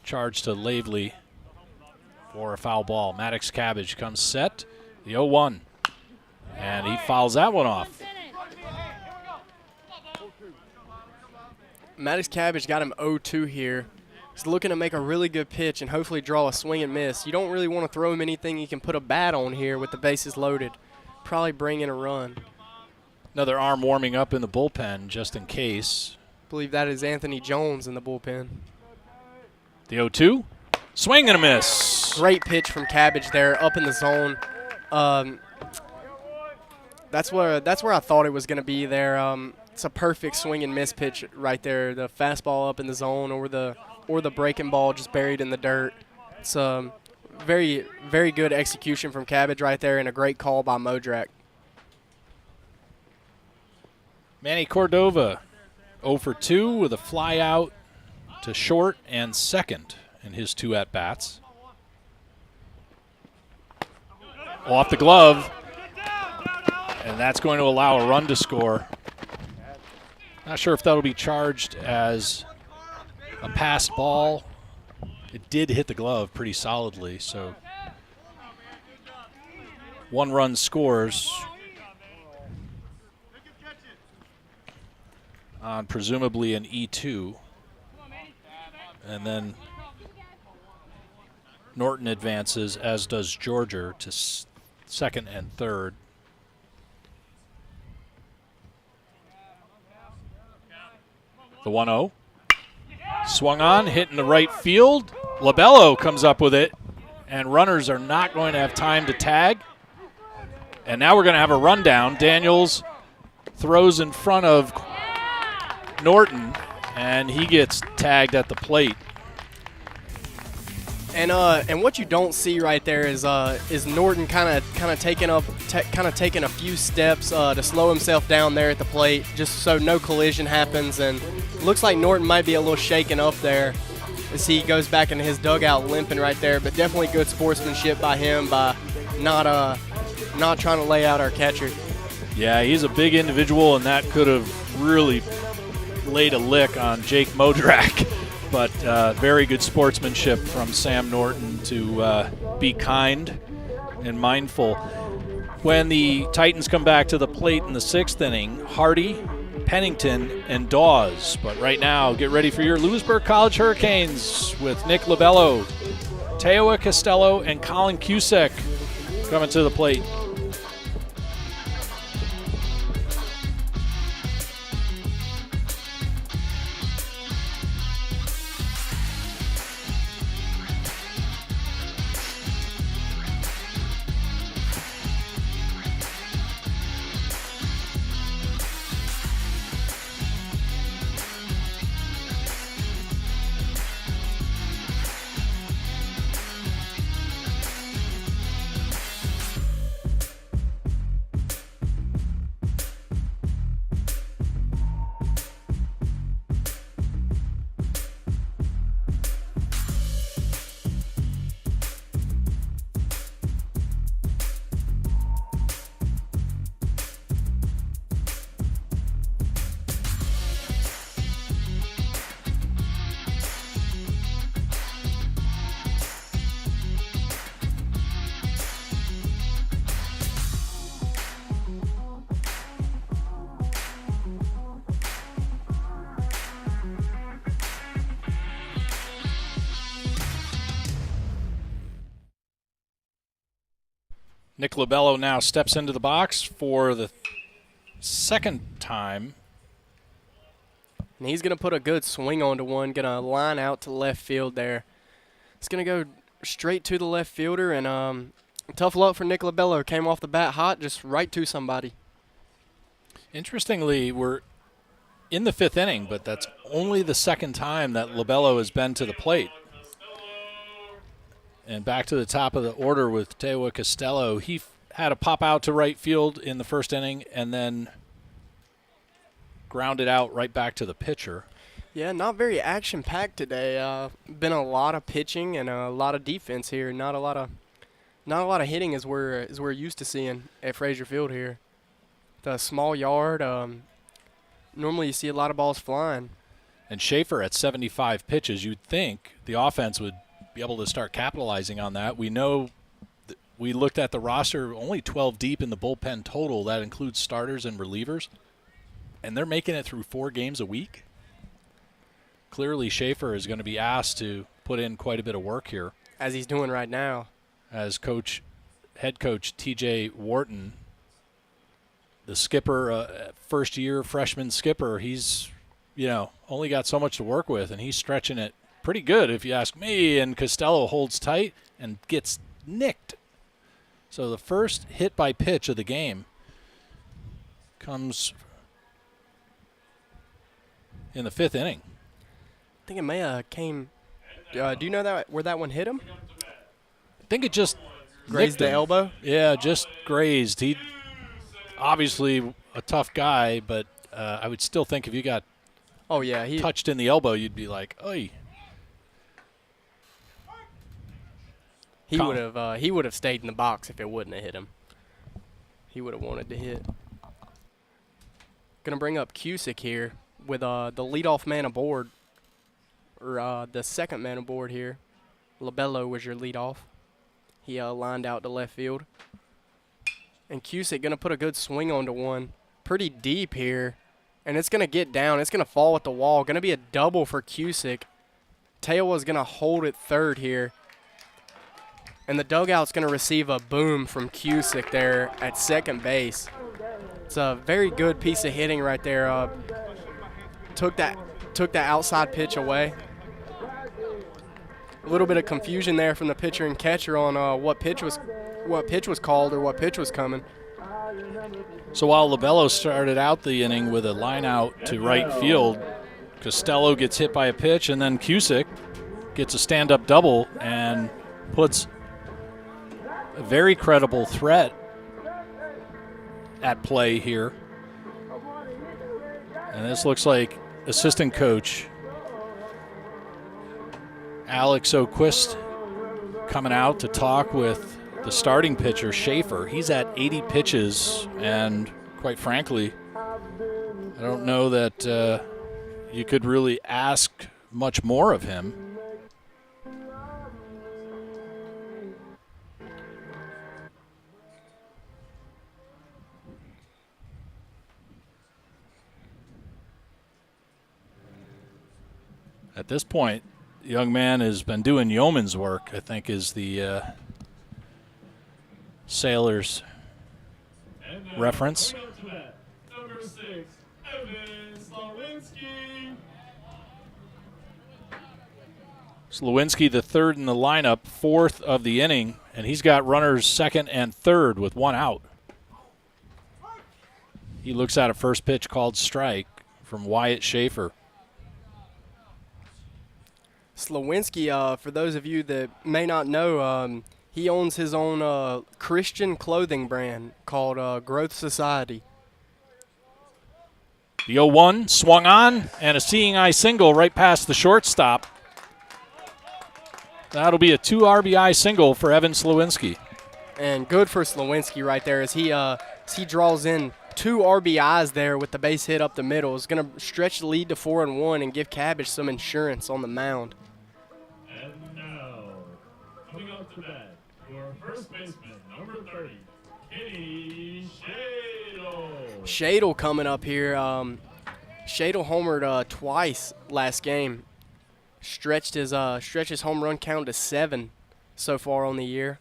Charge to Lavely for a foul ball. Maddox Cabbage comes set. The 0-1, and he fouls that one off. Maddox Cabbage got him 0-2 here. He's looking to make a really good pitch and hopefully draw a swing and miss. You don't really want to throw him anything you can put a bat on here with the bases loaded. Probably bring in a run. Another arm warming up in the bullpen just in case. I believe that is Anthony Jones in the bullpen. The 0-2, swing and a miss. Great pitch from Cabbage there, up in the zone. That's where I thought it was going to be there. It's a perfect swing and miss pitch right there. The fastball up in the zone, or the breaking ball just buried in the dirt. It's very, very good execution from Cabbage right there, and a great call by Modrak. Manny Cordova 0 for 2 with a fly out to short and second in his 2 at-bats. Off the glove, and that's going to allow a run to score. Not sure if that'll be charged as a passed ball. It did hit the glove pretty solidly, so 1 run scores on presumably an E2. And then Norton advances, as does Georgia, to second and third. The 1-0. Swung on, hit in the right field. Labello comes up with it, and runners are not going to have time to tag. And now we're going to have a rundown. Daniels throws in front of Norton, and he gets tagged at the plate. And what you don't see right there is Norton kind of taking a few steps to slow himself down there at the plate, just so no collision happens. And looks like Norton might be a little shaken up there as he goes back into his dugout limping right there. But definitely good sportsmanship by him by not trying to lay out our catcher. Yeah, he's a big individual, and that could have really laid a lick on Jake Modrak. But very good sportsmanship from Sam Norton to be kind and mindful. When the Titans come back to the plate in the 6th inning, Hardy Pennington, and Dawes. But right now, get ready for your Louisburg College Hurricanes with Nick Labello, Teoa Costello, and Colin Cusick coming to the plate. Nick Labello now steps into the box for the second time. And he's going to put a good swing onto one, going to line out to left field there. It's going to go straight to the left fielder, and tough luck for Nick Labello. Came off the bat hot, just right to somebody. Interestingly, we're in the fifth inning, but that's only the second time that Labello has been to the plate. And back to the top of the order with Teoa Costello. He had a pop out to right field in the first inning and then grounded out right back to the pitcher. Yeah, not very action-packed today. Been a lot of pitching and a lot of defense here. Not a lot of hitting as we're used to seeing at Frazier Field here. The small yard. Normally you see a lot of balls flying. And Schaefer at 75 pitches, you'd think the offense would be able to start capitalizing on that. We know we looked at the roster, only 12 deep in the bullpen total. That includes starters and relievers. And they're making it through 4 games a week. Clearly Schaefer is going to be asked to put in quite a bit of work here. As he's doing right now. As head coach TJ Wharton, the skipper, first-year freshman skipper, he's only got so much to work with, and he's stretching it pretty good, if you ask me, and Costello holds tight and gets nicked. So the first hit by pitch of the game comes in the 5th inning. I think it may have came. Do you know where that one hit him? I think it just grazed the elbow? Yeah, just grazed. He obviously a tough guy, but I would still think if you got touched in the elbow, you'd be like, "Oy." He would have stayed in the box if it wouldn't have hit him. He would have wanted to hit. Gonna bring up Cusick here with the leadoff man aboard, or the second man aboard here. Labello was your leadoff. He lined out to left field. And Cusick gonna put a good swing onto one, pretty deep here, and it's gonna get down. It's gonna fall at the wall. Gonna be a double for Cusick. Teoa's gonna hold it third here. And the dugout's going to receive a boom from Cusick there at second base. It's a very good piece of hitting right there. Took that outside pitch away. A little bit of confusion there from the pitcher and catcher on what pitch was called or what pitch was coming. So while Labello started out the inning with a line out to right field, Costello gets hit by a pitch, and then Cusick gets a stand-up double and puts a very credible threat at play here. And this looks like assistant coach Alex O'Quist coming out to talk with the starting pitcher, Schaefer. He's at 80 pitches, and quite frankly, I don't know that you could really ask much more of him. At this point, the young man has been doing yeoman's work, I think is the sailor's And reference. coming up to bat, number 6, Evan Slawinski. Slawinski, the third in the lineup, fourth of the inning, and he's got runners second and third with one out. He looks at a first pitch called strike from Wyatt Schaefer. Slawinski, for those of you that may not know, he owns his own Christian clothing brand called Growth Society. The 0-1 swung on, and a seeing eye single right past the shortstop. That'll be a 2 RBI single for Evan Slawinski. And good for Slawinski right there as he draws in 2 RBIs there with the base hit up the middle. Is going to stretch the lead to 4-1 and give Cabbage some insurance on the mound. And now, coming up to bat, your first baseman, number 30, Kenny Shadle. Shadle coming up here. Shadle homered twice last game. Stretched his home run count to 7 so far on the year.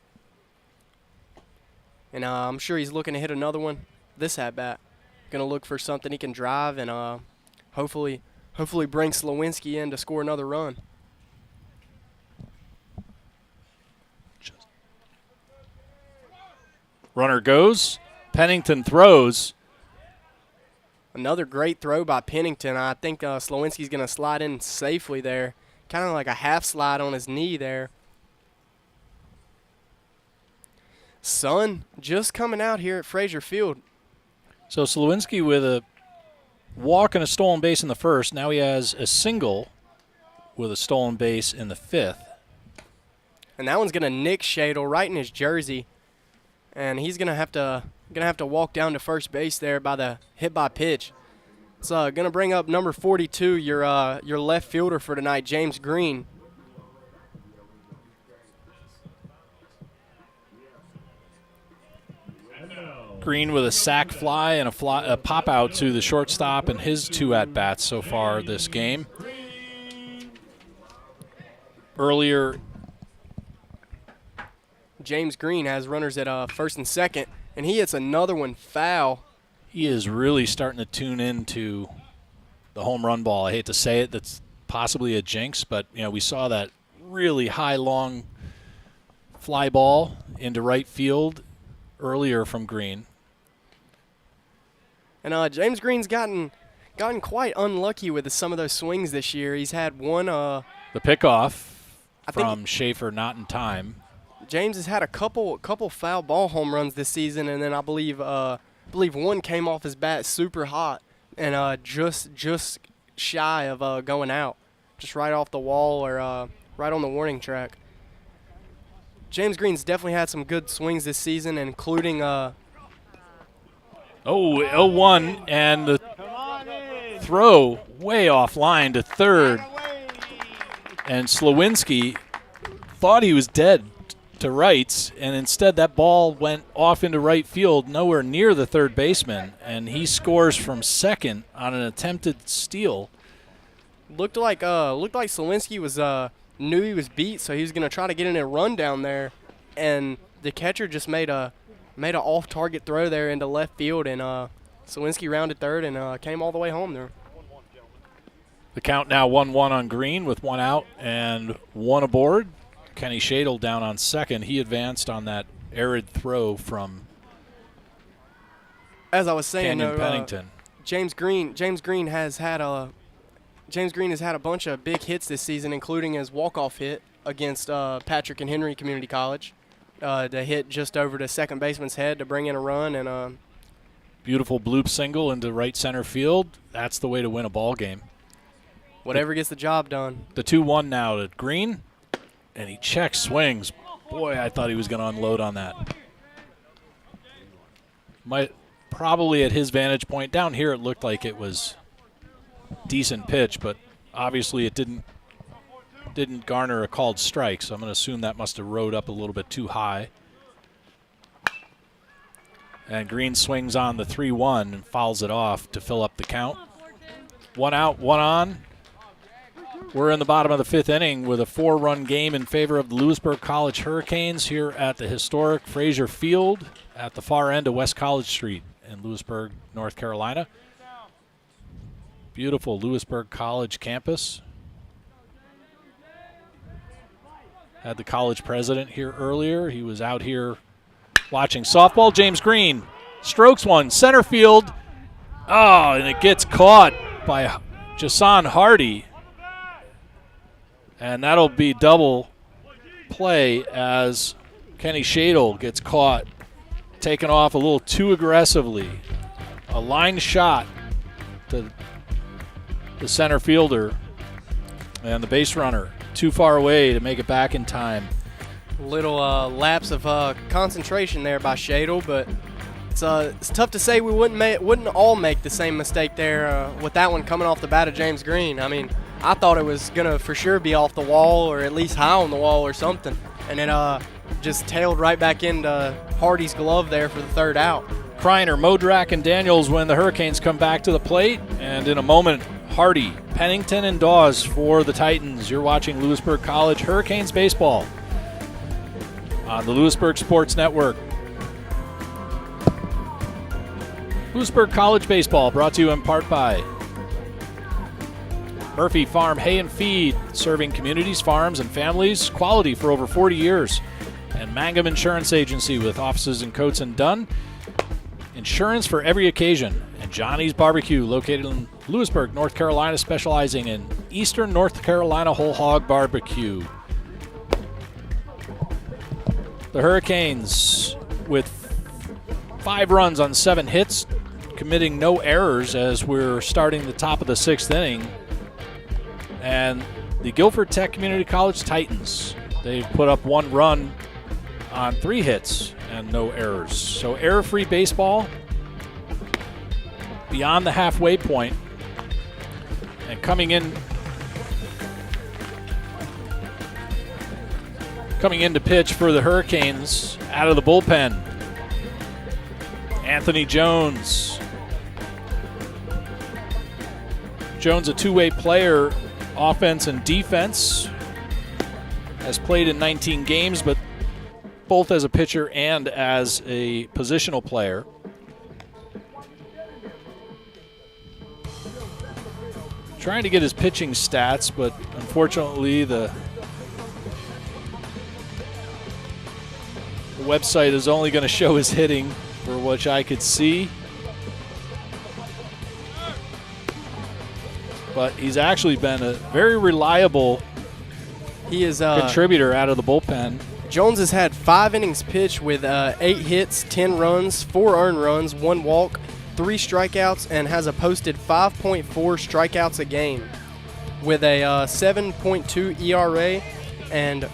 And I'm sure he's looking to hit another one this at bat. Going to look for something he can drive and hopefully bring Slawinski in to score another run. Runner goes. Pennington throws. Another great throw by Pennington. I think Slawinski's going to slide in safely there. Kind of like a half slide on his knee there. Sun just coming out here at Frazier Field. So Slawinski with a walk and a stolen base in the first. Now he has a single with a stolen base in the fifth. And that one's going to nick Shadle right in his jersey. And he's going to have to walk down to first base there by the hit by pitch. It's going to bring up number 42, your left fielder for tonight, James Green. Green with a sac fly and a pop out to the shortstop and his 2 at-bats so far this game. Earlier, James Green has runners at first and second, and he hits another one foul. he is really starting to tune into the home run ball. I hate to say it, that's possibly a jinx, but we saw that really high, long fly ball into right field earlier from Green. And James Green's gotten quite unlucky with some of those swings this year. He's had one. The pickoff from Schaefer not in time. James has had a couple foul ball home runs this season, and then I believe one came off his bat super hot and just shy of going out, just right off the wall or right on the warning track. James Green's definitely had some good swings this season, including 0-1, and the throw way offline to third. And Slawinski thought he was dead to rights, and instead that ball went off into right field, nowhere near the third baseman, and he scores from second on an attempted steal. Looked like Slawinski was knew he was beat, so he was going to try to get in a run down there, and the catcher just made a off-target throw there into left field, and Slawinski rounded third and came all the way home there. The count now 1-1 on Green with one out and one aboard. Kenny Shadle down on second. He advanced on that arid throw from as I was saying, Canyon Pennington. James Green has had a bunch of big hits this season, including his walk-off hit against Patrick and Henry Community College. To hit just over the second baseman's head to bring in a run, and beautiful bloop single into right center field. That's the way to win a ball game. Whatever gets the job done. The 2-1 now to Green, and he checks swings. Boy, I thought he was going to unload on that. Might probably at his vantage point down here, it looked like it was decent pitch, but obviously it didn't garner a called strike, so I'm going to assume that must have rode up a little bit too high. And Green swings on the 3-1 and fouls it off to fill up the count. One out, one on. We're in the bottom of the 5th inning with a 4-run game in favor of the Louisburg College Hurricanes here at the historic Frazier Field at the far end of West College Street in Louisburg, North Carolina. Beautiful Louisburg College campus. Had the college president here earlier. He was out here watching softball. James Green strokes one, center field. Oh, and it gets caught by Jason Hardy. And that'll be double play as Kenny Shadle gets caught, taken off a little too aggressively. A line shot to the center fielder, and the base runner too far away to make it back in time. Little lapse of concentration there by Shadle, but it's tough to say we wouldn't all make the same mistake there with that one coming off the bat of James Green. I mean, I thought it was gonna for sure be off the wall or at least high on the wall or something, and it just tailed right back into Hardy's glove there for the 3rd out. Kreiner, Modrak, and Daniels when the Hurricanes come back to the plate, and in a moment, Hardy, Pennington, and Dawes for the Titans. You're watching Louisburg College Hurricanes baseball on the Louisburg Sports Network. Louisburg College baseball brought to you in part by Murphy Farm Hay and Feed, serving communities, farms, and families quality for over 40 years. And Mangum Insurance Agency with offices in Coates and Dunn. Insurance for every occasion. And Johnny's Barbecue, located in Louisburg, North Carolina, specializing in Eastern North Carolina whole hog barbecue. The Hurricanes with 5 runs on 7 hits, committing no errors as we're starting the top of the 6th inning. And the Guilford Tech Community College Titans, they've put up 1 run on 3 hits and no errors. So error-free baseball beyond the halfway point. And coming in to pitch for the Hurricanes out of the bullpen, Anthony Jones. Jones, a two-way player, offense and defense, has played in 19 games, but both as a pitcher and as a positional player. Trying to get his pitching stats, but unfortunately the website is only going to show his hitting, for which I could see. But he's actually been a very reliable contributor out of the bullpen. Jones has had 5 innings pitched with 8 hits, 10 runs, 4 earned runs, 1 walk, 3 strikeouts, and has a posted 5.4 strikeouts a game with a 7.2 ERA and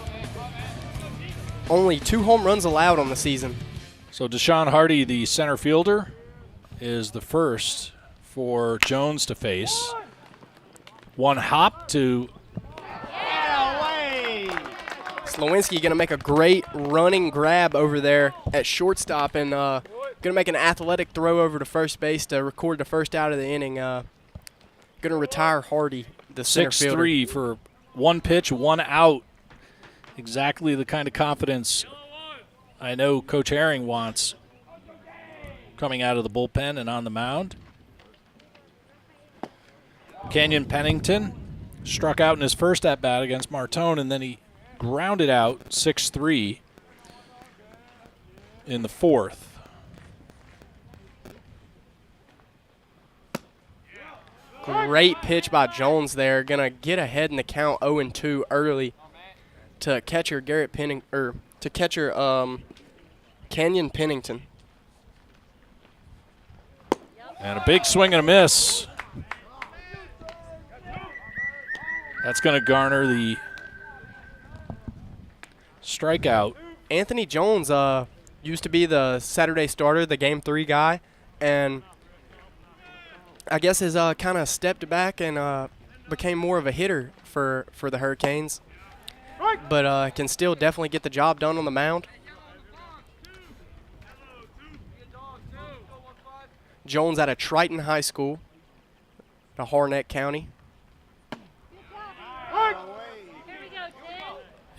only 2 home runs allowed on the season. So Deshaun Hardy, the center fielder, is the first for Jones to face. 1 hop to Slowinski going to make a great running grab over there at shortstop and going to make an athletic throw over to first base to record the 1st out of the inning. Going to retire Hardy, the center fielder. 6-3 for 1 pitch, 1 out. Exactly the kind of confidence I know Coach Herring wants coming out of the bullpen and on the mound. Kenyon Pennington struck out in his first at-bat against Martone, and then he grounded out 6-3 in the 4th. Great pitch by Jones there. Going to get ahead in the count 0-2 early to catcher Kenyon Pennington. And a big swing and a miss. That's going to garner the strikeout. Anthony Jones used to be the Saturday starter, the Game 3 guy, and I guess has kind of stepped back and became more of a hitter for the Hurricanes, but can still definitely get the job done on the mound. Jones out of Triton High School, to Harnett County.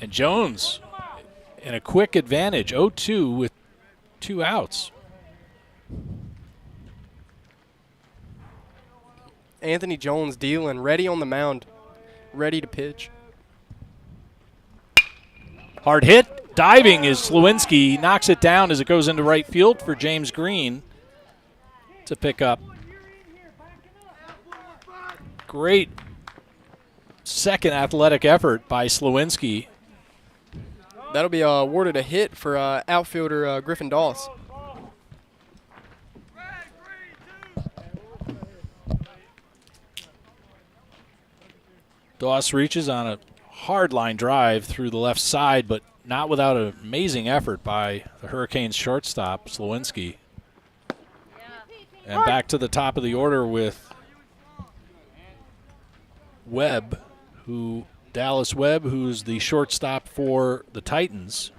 And Jones in a quick advantage, 0-2 with 2 outs. Anthony Jones dealing, ready on the mound, ready to pitch. Hard hit, diving is Slewinski. He knocks it down as it goes into right field for James Green to pick up. Great second athletic effort by Slewinski. That'll be awarded a hit for outfielder Griffin Doss. Doss reaches on a hard line drive through the left side, but not without an amazing effort by the Hurricanes shortstop, Slewinski. And back to the top of the order with Webb, Dallas Webb, who's the shortstop for the Titans.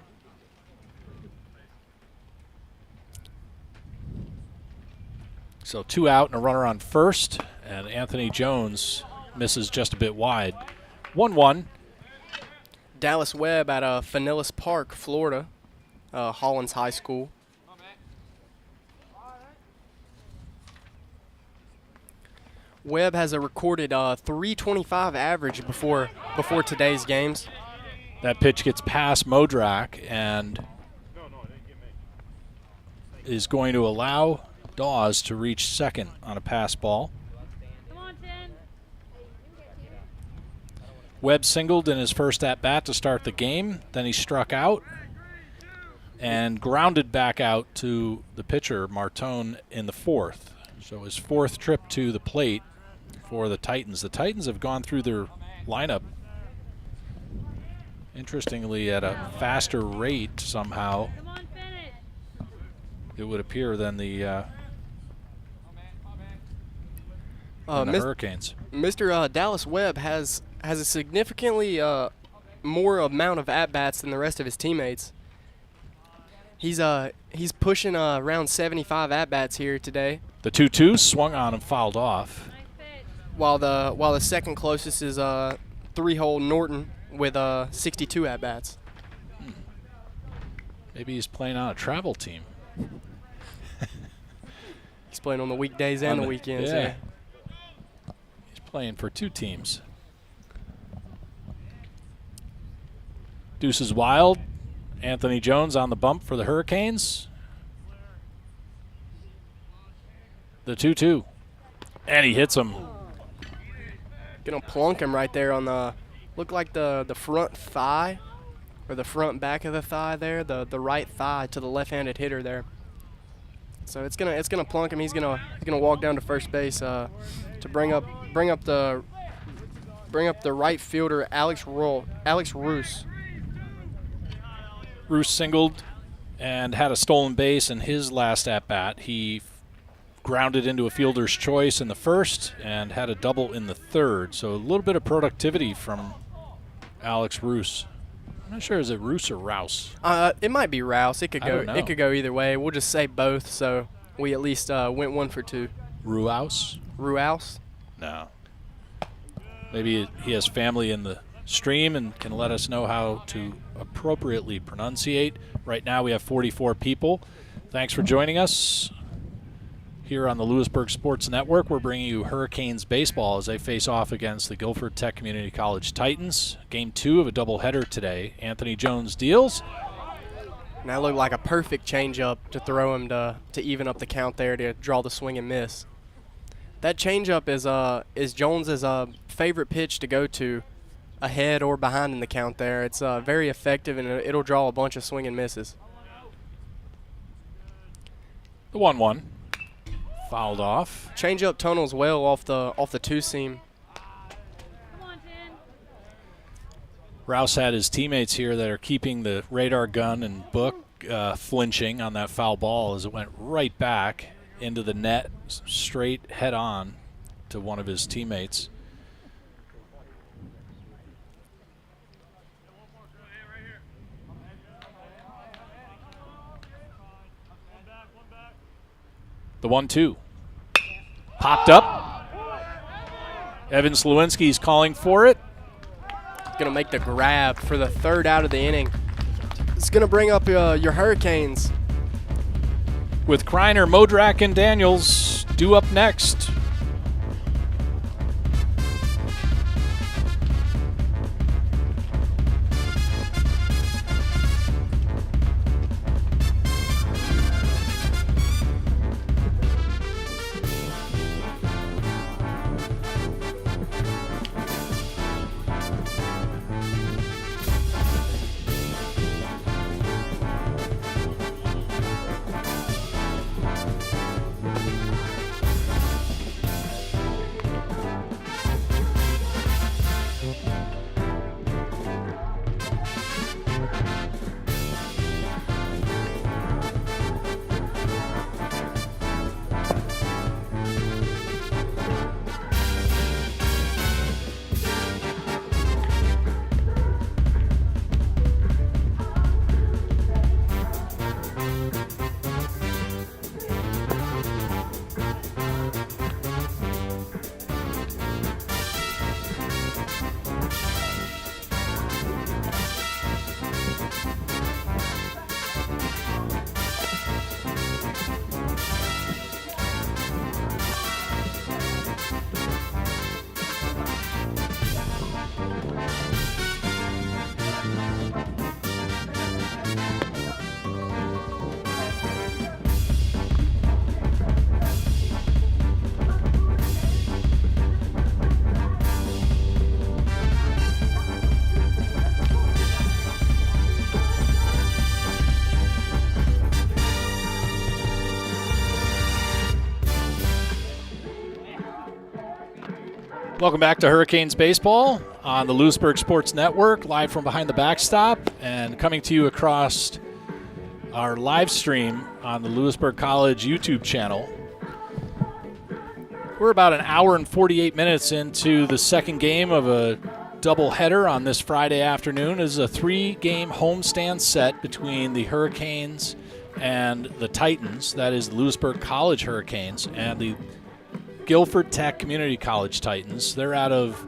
So 2 out and a runner on first, and Anthony Jones misses just a bit wide. 1-1. Dallas Webb at Pinellas Park, Florida, Hollins High School. Webb has a recorded 325 average before today's games. That pitch gets past Modrak and is going to allow Dawes to reach second on a pass ball. Webb singled in his first at-bat to start the game. Then he struck out and grounded back out to the pitcher, Martone, in the fourth. So his fourth trip to the plate for the Titans. The Titans have gone through their lineup, interestingly, at a faster rate somehow, it would appear, than the Hurricanes. Mr. Dallas Webb has a significantly more amount of at-bats than the rest of his teammates. He's pushing around 75 at-bats here today. The 2-2 swung on and fouled off. While the second closest is 3-hole Norton with 62 at-bats. Maybe he's playing on a travel team. He's playing on the weekdays and the weekends. Yeah. He's playing for 2 teams. Deuce is wild. Anthony Jones on the bump for the Hurricanes. The 2-2. And he hits him. Gonna plunk him right there on the, look like the front thigh, or the front back of the thigh there, the right thigh to the left-handed hitter there. So it's gonna plunk him. He's gonna walk down to first base to bring up the right fielder Alex Roos. Roos singled and had a stolen base in his last at-bat. He grounded into a fielder's choice in the first and had a double in the third. So a little bit of productivity from Alex Roos. I'm not sure, is it Roos or Rouse? It might be Rouse. It could I don't know. It could go either way. We'll just say both, so we at least went 1 for 2. Rouse? Rouse? No. Maybe he has family in the stream and can let us know how to appropriately pronunciate. Right now we have 44 people. Thanks for joining us. Here on the Louisburg Sports Network, we're bringing you Hurricanes baseball as they face off against the Guilford Tech Community College Titans. Game 2 of a doubleheader today. Anthony Jones deals. And that looked like a perfect changeup to throw him to even up the count there, to draw the swing and miss. That changeup is Jones's favorite pitch to go to, ahead or behind in the count there. It's very effective, and it'll draw a bunch of swing and misses. The 1-1. Fouled off. Changeup tunnels well off the two-seam. Rouse had his teammates here that are keeping the radar gun and book flinching on that foul ball as it went right back into the net, straight head-on to one of his teammates. The 1-2. Popped up. Evan Slewinski's calling for it. going to make the grab for the 3rd out of the inning. It's going to bring up your Hurricanes. With Kreiner, Modrak, and Daniels due up next. Welcome back to Hurricanes Baseball on the Louisburg Sports Network, live from behind the backstop and coming to you across our live stream on the Louisburg College YouTube channel. We're about an hour and 48 minutes into the second game of a doubleheader on this Friday afternoon. It is a 3-game homestand set between the Hurricanes and the Titans. That is the Louisburg College Hurricanes and the Guilford Tech Community College Titans. They're out of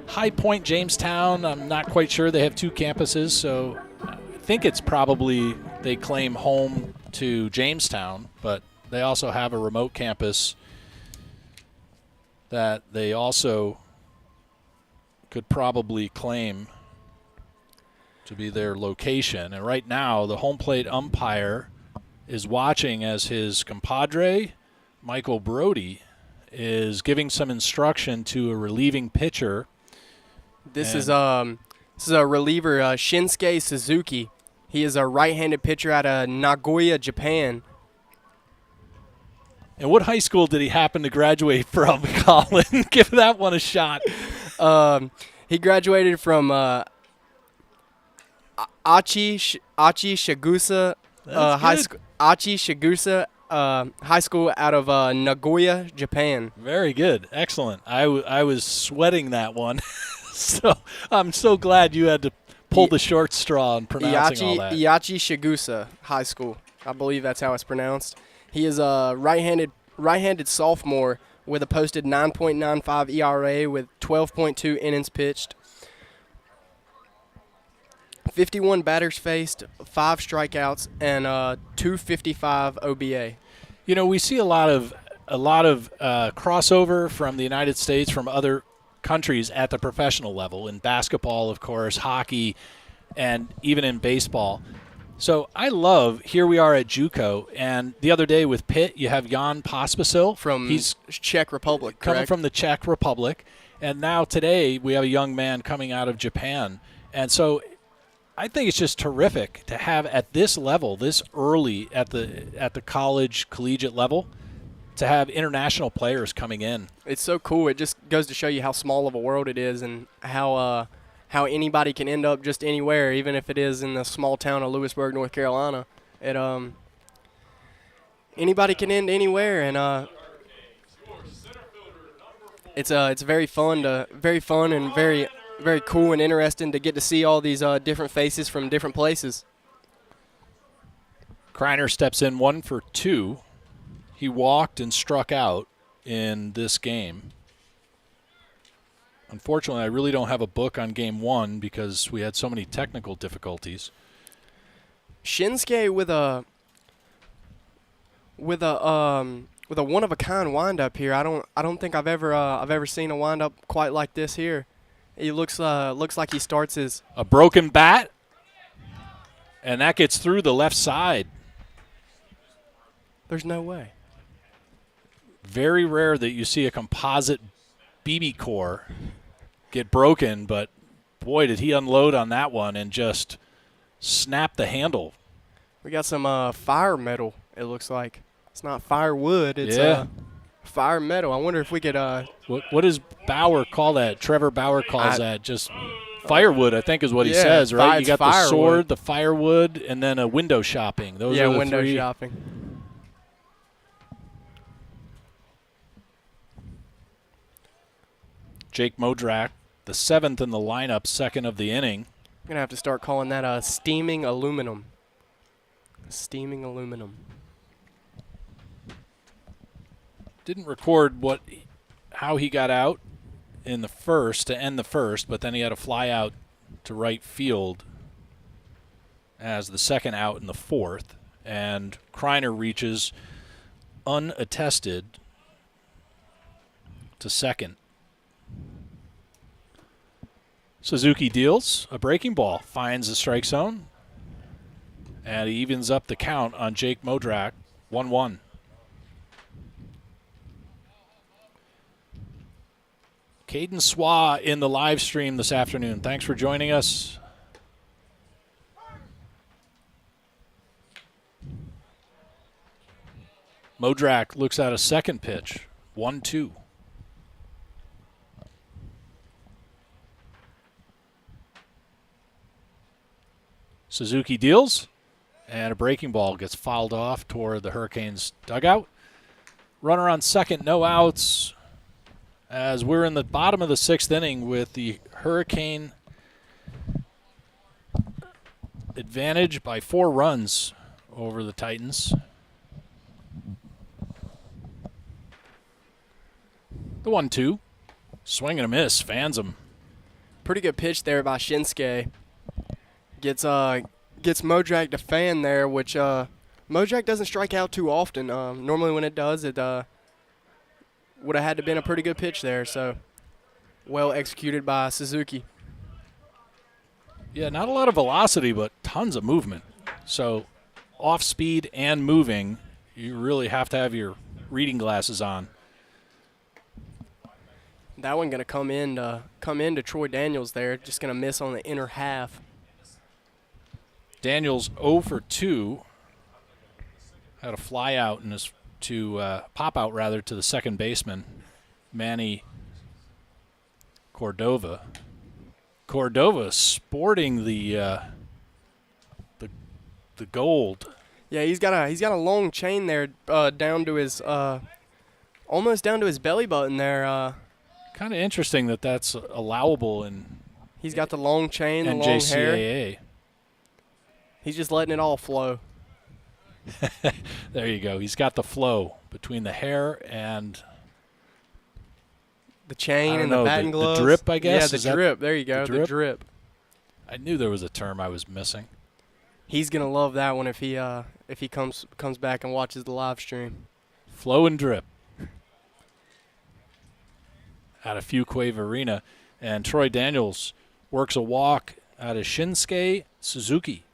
High Point, Jamestown. I'm not quite sure. They have 2 campuses, so I think it's probably they claim home to Jamestown, but they also have a remote campus that they also could probably claim to be their location. And right now, the home plate umpire is watching as his compadre, Michael Brody, is giving some instruction to a relieving pitcher. This is a reliever, Shinsuke Suzuki. He is a right-handed pitcher out of Nagoya, Japan. And what high school did he happen to graduate from, Colin? Give that one a shot. He graduated from Achi Shigusa High School out of Nagoya, Japan. Very good. Excellent. I was sweating that one. So I'm so glad you had to pull the short straw in pronouncing all that. Iachi Shigusa High School. I believe that's how it's pronounced. He is a right-handed sophomore with a posted 9.95 ERA with 12.2 innings pitched. 51 batters faced, 5 strikeouts, and 255 OBA. You know, we see a lot of crossover from the United States, from other countries at the professional level, in basketball, of course, hockey, and even in baseball. So I love, here we are at JUCO, and the other day with Pitt, you have Jan Pospisil. He's Czech Republic, coming correct? from the Czech Republic. And now today we have a young man coming out of Japan. And so I think it's just terrific to have at this level, this early at the collegiate level, to have international players coming in. It's so cool. It just goes to show you how small of a world it is, and how anybody can end up just anywhere, even if it is in the small town of Louisburg, North Carolina. Anybody can end anywhere, and it's very fun and very cool and interesting to get to see all these different faces from different places. Kreiner steps in 1 for 2. He walked and struck out in this game. Unfortunately, I really don't have a book on game one because we had so many technical difficulties. Shinsuke with a one of a kind windup here. I don't think I've ever seen a windup quite like this here. He looks like he starts his A broken bat, and that gets through the left side. There's no way. Very rare that you see a composite BB core get broken, but boy, did he unload on that one and just snap the handle. We got some fire metal, it looks like. It's not firewood, it's Yeah. fire metal. I wonder if we could What does Bauer call that? Trevor Bauer calls that just firewood, I think is what he Yeah, says, right? You it's got the firewood. sword, the firewood, and then a window shopping. Those are the window three. shopping. Jake Modrak, the 7th in the lineup, 2nd of the inning. I'm going to have to start calling that steaming aluminum. Steaming aluminum. Didn't record how he got out in the first to end the first, but then he had a fly out to right field as the second out in the fourth, and Kreiner reaches unattested to second. Suzuki deals a breaking ball, finds the strike zone, and he evens up the count on Jake Modrak, 1-1. Caden Swa in the live stream this afternoon. Thanks for joining us. Modrak looks at a second pitch, 1-2. Suzuki deals, and a breaking ball gets fouled off toward the Hurricanes' dugout. Runner on second, no outs, as we're in the bottom of the 6th inning with the Hurricane advantage by 4 runs over the Titans. The 1-2, swing and a miss, fans him. Pretty good pitch there by Shinsuke. Gets Modrak to fan there, which Modrak doesn't strike out too often. Normally when it does, it would have had to been a pretty good pitch there. So well executed by Suzuki. Yeah, not a lot of velocity, but tons of movement. So off speed and moving, you really have to have your reading glasses on. That one gonna come into Troy Daniels there, just gonna miss on the inner half. Daniels 0 for 2. Had a fly out and pop out rather to the second baseman, Manny Cordova. Cordova sporting the gold. Yeah, he's got a long chain there down to his almost down to his belly button there. Kind of interesting that that's allowable in He's got the long chain, the long hair. NJCAA. He's just letting it all flow. There you go. He's got the flow between the hair and The chain and the the batting gloves. The drip, I guess. Yeah, Is the that drip. There you go. the The drip. I knew there was a term I was missing. He's gonna love that one if he comes back and watches the live stream. Flow and drip. Out of Fuquay Arena. And Troy Daniels works a walk out of Shinsuke Suzuki.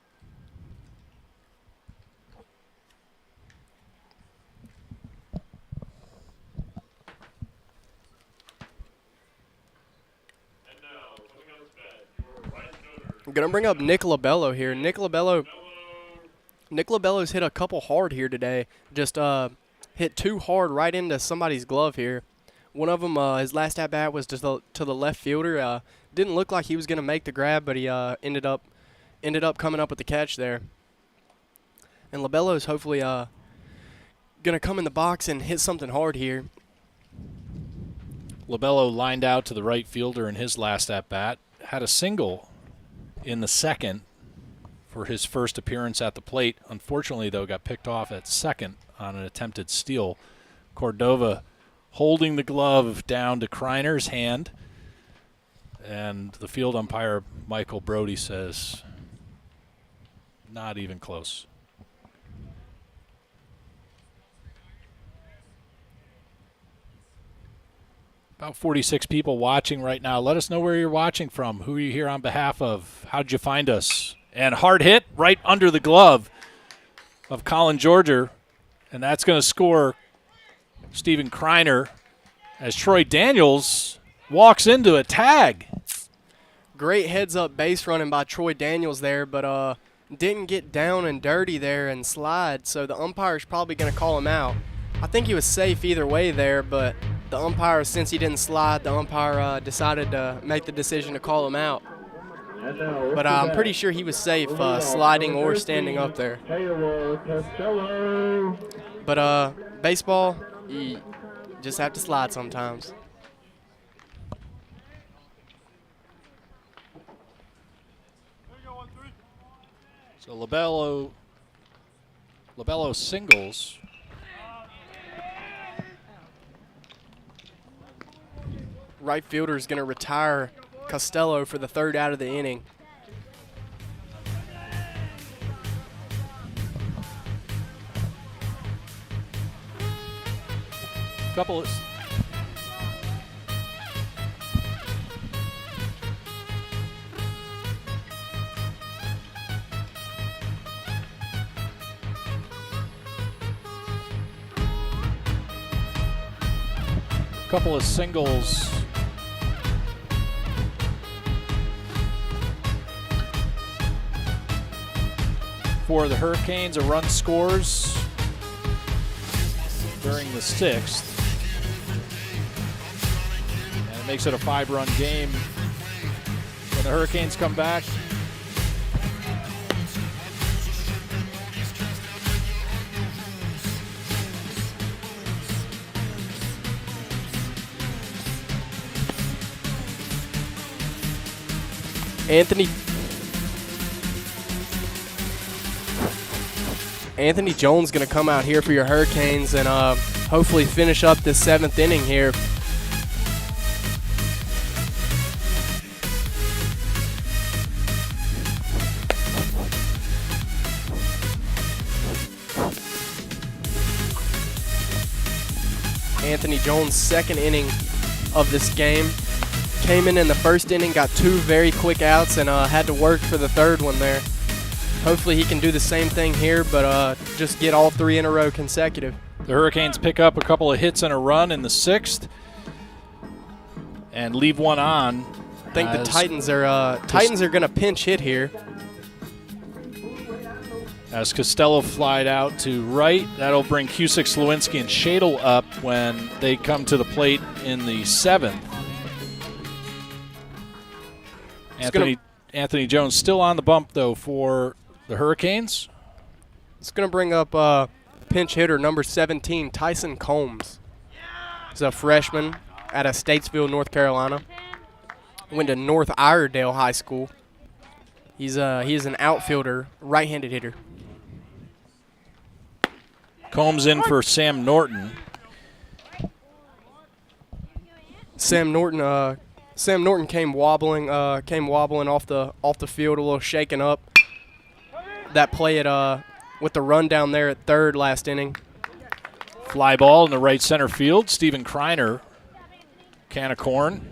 And now, coming out of bed, your right fielder, I'm gonna bring up Nick Labello here. Nick Labello's hit a couple hard here today. Just hit 2 hard right into somebody's glove here. One of them, his last at bat was to the left fielder. Didn't look like he was gonna make the grab, but he ended up coming up with the catch there. And Labello's hopefully gonna come in the box and hit something hard here. Labello lined out to the right fielder in his last at bat. Had a single in the second for his first appearance at the plate. Unfortunately, though, got picked off at second on an attempted steal. Cordova holding the glove down to Kreiner's hand. And the field umpire, Michael Brody, says, not even close. About 46 people watching right now. Let us know where you're watching from. Who are you here on behalf of? How'd you find us? And hard hit right under the glove of Colin Georger. And that's going to score Stephen Kreiner as Troy Daniels walks into a tag. Great heads-up base running by Troy Daniels there, but didn't get down and dirty there and slide, so the umpire's probably going to call him out. I think he was safe either way there, but the umpire, since he didn't slide, the umpire decided to make the decision to call him out. But I'm pretty sure he was safe sliding or standing up there. But baseball, you just have to slide sometimes. So Labello singles. Right fielder is going to retire Costello for the third out of the inning. Couple of singles. For the Hurricanes, a run scores during the sixth. And it makes it a 5-run game. When the Hurricanes come back, Anthony Jones going to come out here for your Hurricanes and hopefully finish up this 7th inning here. Anthony Jones' second inning of this game. Came in the first inning, got 2 very quick outs, and had to work for the third one there. Hopefully he can do the same thing here, but just get all 3 in a row consecutive. The Hurricanes pick up a couple of hits and a run in the 6th and leave one on. I think the Titans are going to pinch hit here. As Costello flied out to right, that'll bring Cusick, Slewinski, and Shadle up when they come to the plate in the 7th. Anthony Jones still on the bump, though, for the Hurricanes. It's going to bring up pinch hitter number 17, Tyson Combs. He's a freshman out of Statesville, North Carolina. Went to North Iredale High School. He is an outfielder, right-handed hitter. Combs in for Sam Norton. Sam Norton came wobbling off the field, a little shaken up. That play with the run down there at third last inning. Fly ball in the right center field. Stephen Kreiner, can of corn.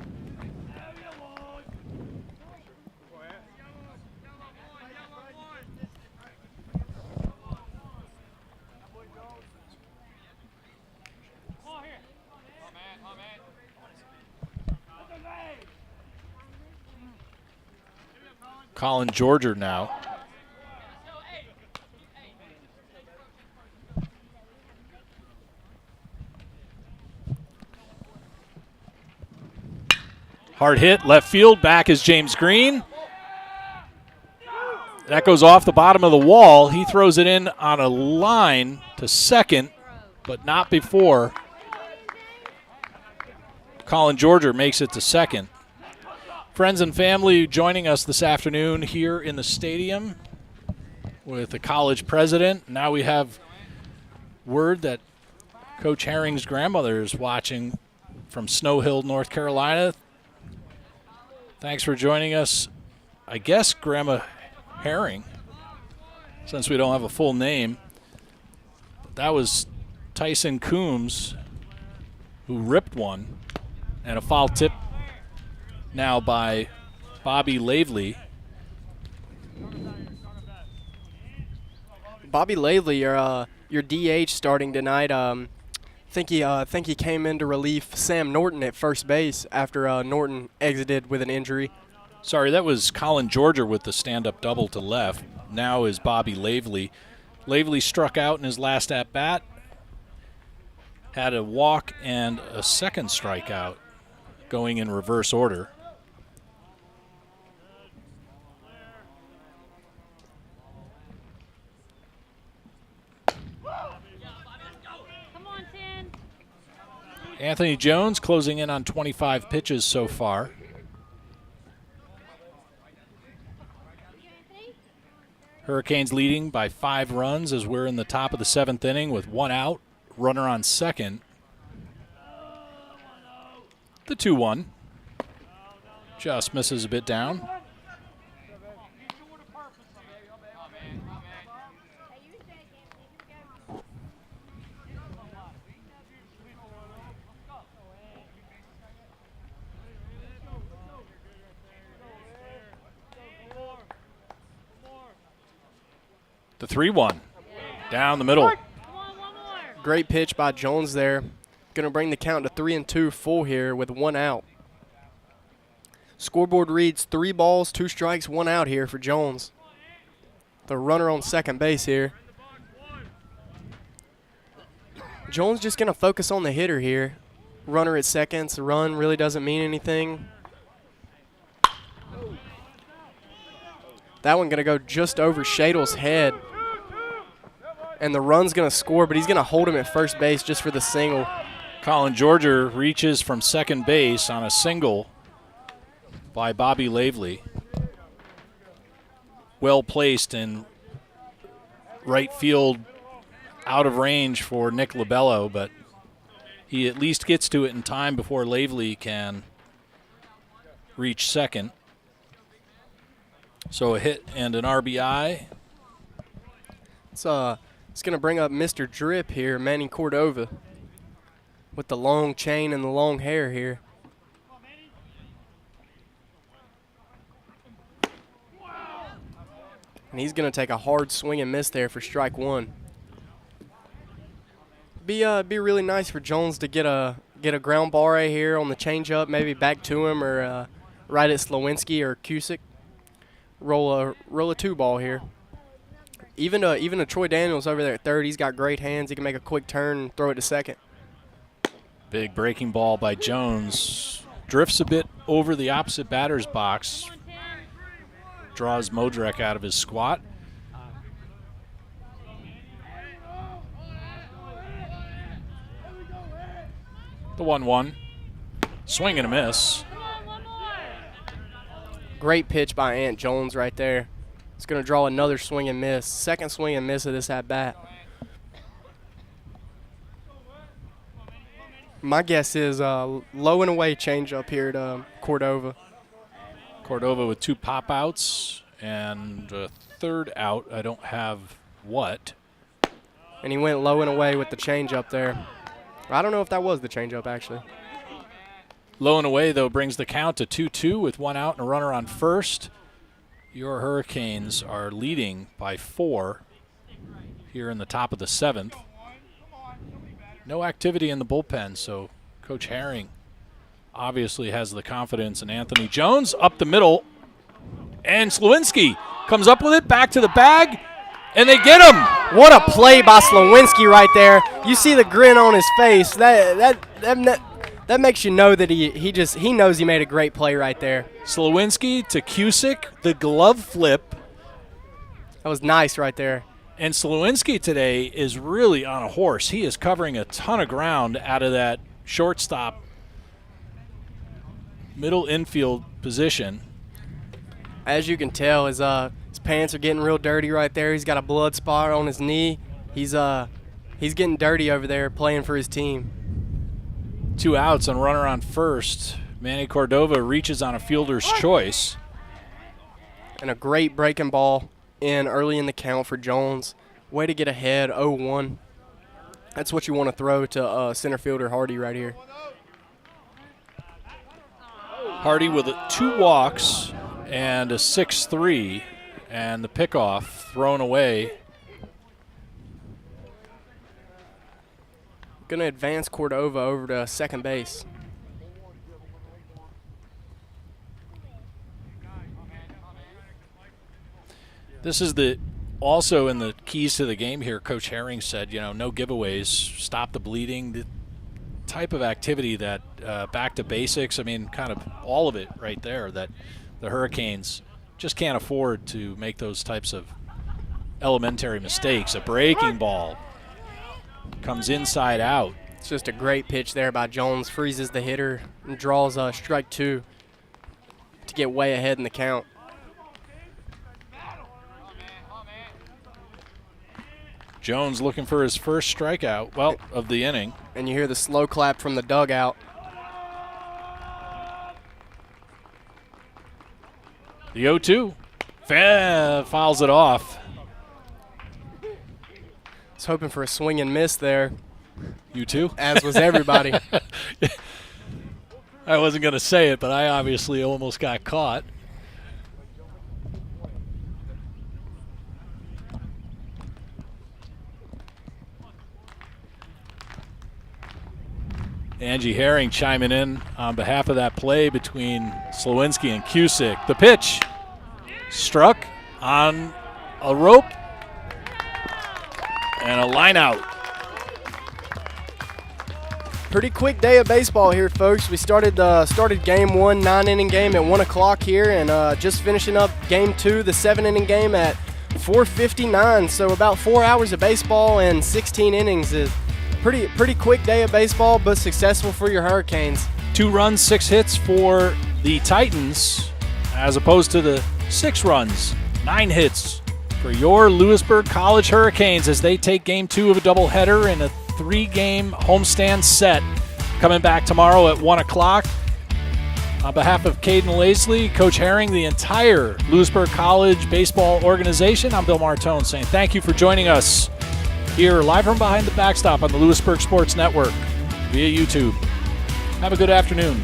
Colin Georger now. Hard hit, left field, back is James Green. That goes off the bottom of the wall. He throws it in on a line to second, but not before Colin Georger makes it to second. Friends and family joining us this afternoon here in the stadium with the college president. Now we have word that Coach Herring's grandmother is watching from Snow Hill, North Carolina. Thanks for joining us. I guess Grandma Herring, since we don't have a full name. That was Tyson Coombs who ripped one, and a foul tip now by Bobby Lavely. Bobby Lavely, your DH starting tonight. Think he came in to relieve Sam Norton at first base after Norton exited with an injury. Sorry, that was Colin Georgia with the stand-up double to left. Now is Bobby Lavely. Lavely struck out in his last at-bat. Had a walk and a second strikeout going in reverse order. Anthony Jones closing in on 25 pitches so far. Hurricanes leading by 5 runs as we're in the top of the 7th inning with 1 out, runner on second. The 2-1 just misses a bit down. The 3-1 down the middle. Great pitch by Jones there. Going to bring the count to 3-2 full here with 1 out. Scoreboard reads 3 balls, 2 strikes, 1 out here for Jones. The runner on second base here. Jones just going to focus on the hitter here. Runner at second. The run really doesn't mean anything. That one going to go just over Shadle's head. And the run's going to score, but he's going to hold him at first base just for the single. Colin Georgia reaches from second base on a single by Bobby Lavely. Well placed in right field, out of range for Nick Lobello, but he at least gets to it in time before Lavely can reach second. So a hit and an RBI. It's going to bring up Mr. Drip here, Manny Cordova, with the long chain and the long hair here. And he's going to take a hard swing and miss there for strike 1. Be really nice for Jones to get a ground ball right here on the changeup, maybe back to him or right at Slowinski or Cusick. Roll a 2-ball here. Even a Troy Daniels over there at third, he's got great hands. He can make a quick turn and throw it to second. Big breaking ball by Jones. Drifts a bit over the opposite batter's box. Draws Modrek out of his squat. The 1-1. Swing and a miss. Great pitch by Ant Jones right there. It's going to draw another swing and miss. Second swing and miss of this at-bat. My guess is low and away changeup here to Cordova. Cordova with 2 pop-outs and a third out. I don't have what. And he went low and away with the changeup there. I don't know if that was the changeup, actually. Low and away, though, brings the count to 2-2 with 1 out and a runner on first. Your Hurricanes are leading by 4 here in the top of the 7th. No activity in the bullpen, so Coach Herring obviously has the confidence in Anthony Jones. Up the middle, and Slowinski comes up with it, back to the bag, and they get him. What a play by Slowinski right there. You see the grin on his face. That makes you know that he knows he made a great play right there. Slowinski to Cusick, the glove flip. That was nice right there. And Slowinski today is really on a horse. He is covering a ton of ground out of that shortstop middle infield position. As you can tell, his pants are getting real dirty right there. He's got a blood spot on his knee. He's getting dirty over there playing for his team. 2 outs and runner on first. Manny Cordova reaches on a fielder's choice. And a great breaking ball in early in the count for Jones. Way to get ahead, 0-1. That's what you want to throw to center fielder Hardy right here. Hardy with 2 walks and a 6-3, and the pickoff thrown away. Going to advance Cordova over to second base. This is also in the keys to the game here. Coach Herring said, no giveaways, stop the bleeding, the type of activity that back to basics. I mean, kind of all of it right there, that the Hurricanes just can't afford to make those types of elementary mistakes. A breaking ball comes inside out. It's just a great pitch there by Jones. Freezes the hitter and draws strike 2 to get way ahead in the count. Jones looking for his first strikeout, of the inning. And you hear the slow clap from the dugout. The 0-2. Fouls it off. Was hoping for a swing and miss there. You too? As was everybody. I wasn't going to say it, but I obviously almost got caught. Angie Herring chiming in on behalf of that play between Slowinski and Cusick. The pitch struck on a rope and a line out. Pretty quick day of baseball here, folks. We started game 1, 9-inning game at 1 o'clock here, and just finishing up game 2, the 7-inning game at 4:59. So about 4 hours of baseball and 16 innings. Is pretty quick day of baseball, but successful for your Hurricanes. 2 runs, 6 hits for the Titans, as opposed to the 6 runs, 9 hits for your Louisburg College Hurricanes as they take game 2 of a doubleheader in a 3-game homestand set. Coming back tomorrow at 1 o'clock. On behalf of Caden Laisley, Coach Herring, the entire Louisburg College baseball organization, I'm Bill Martone saying thank you for joining us here live from behind the backstop on the Louisburg Sports Network via YouTube. Have a good afternoon.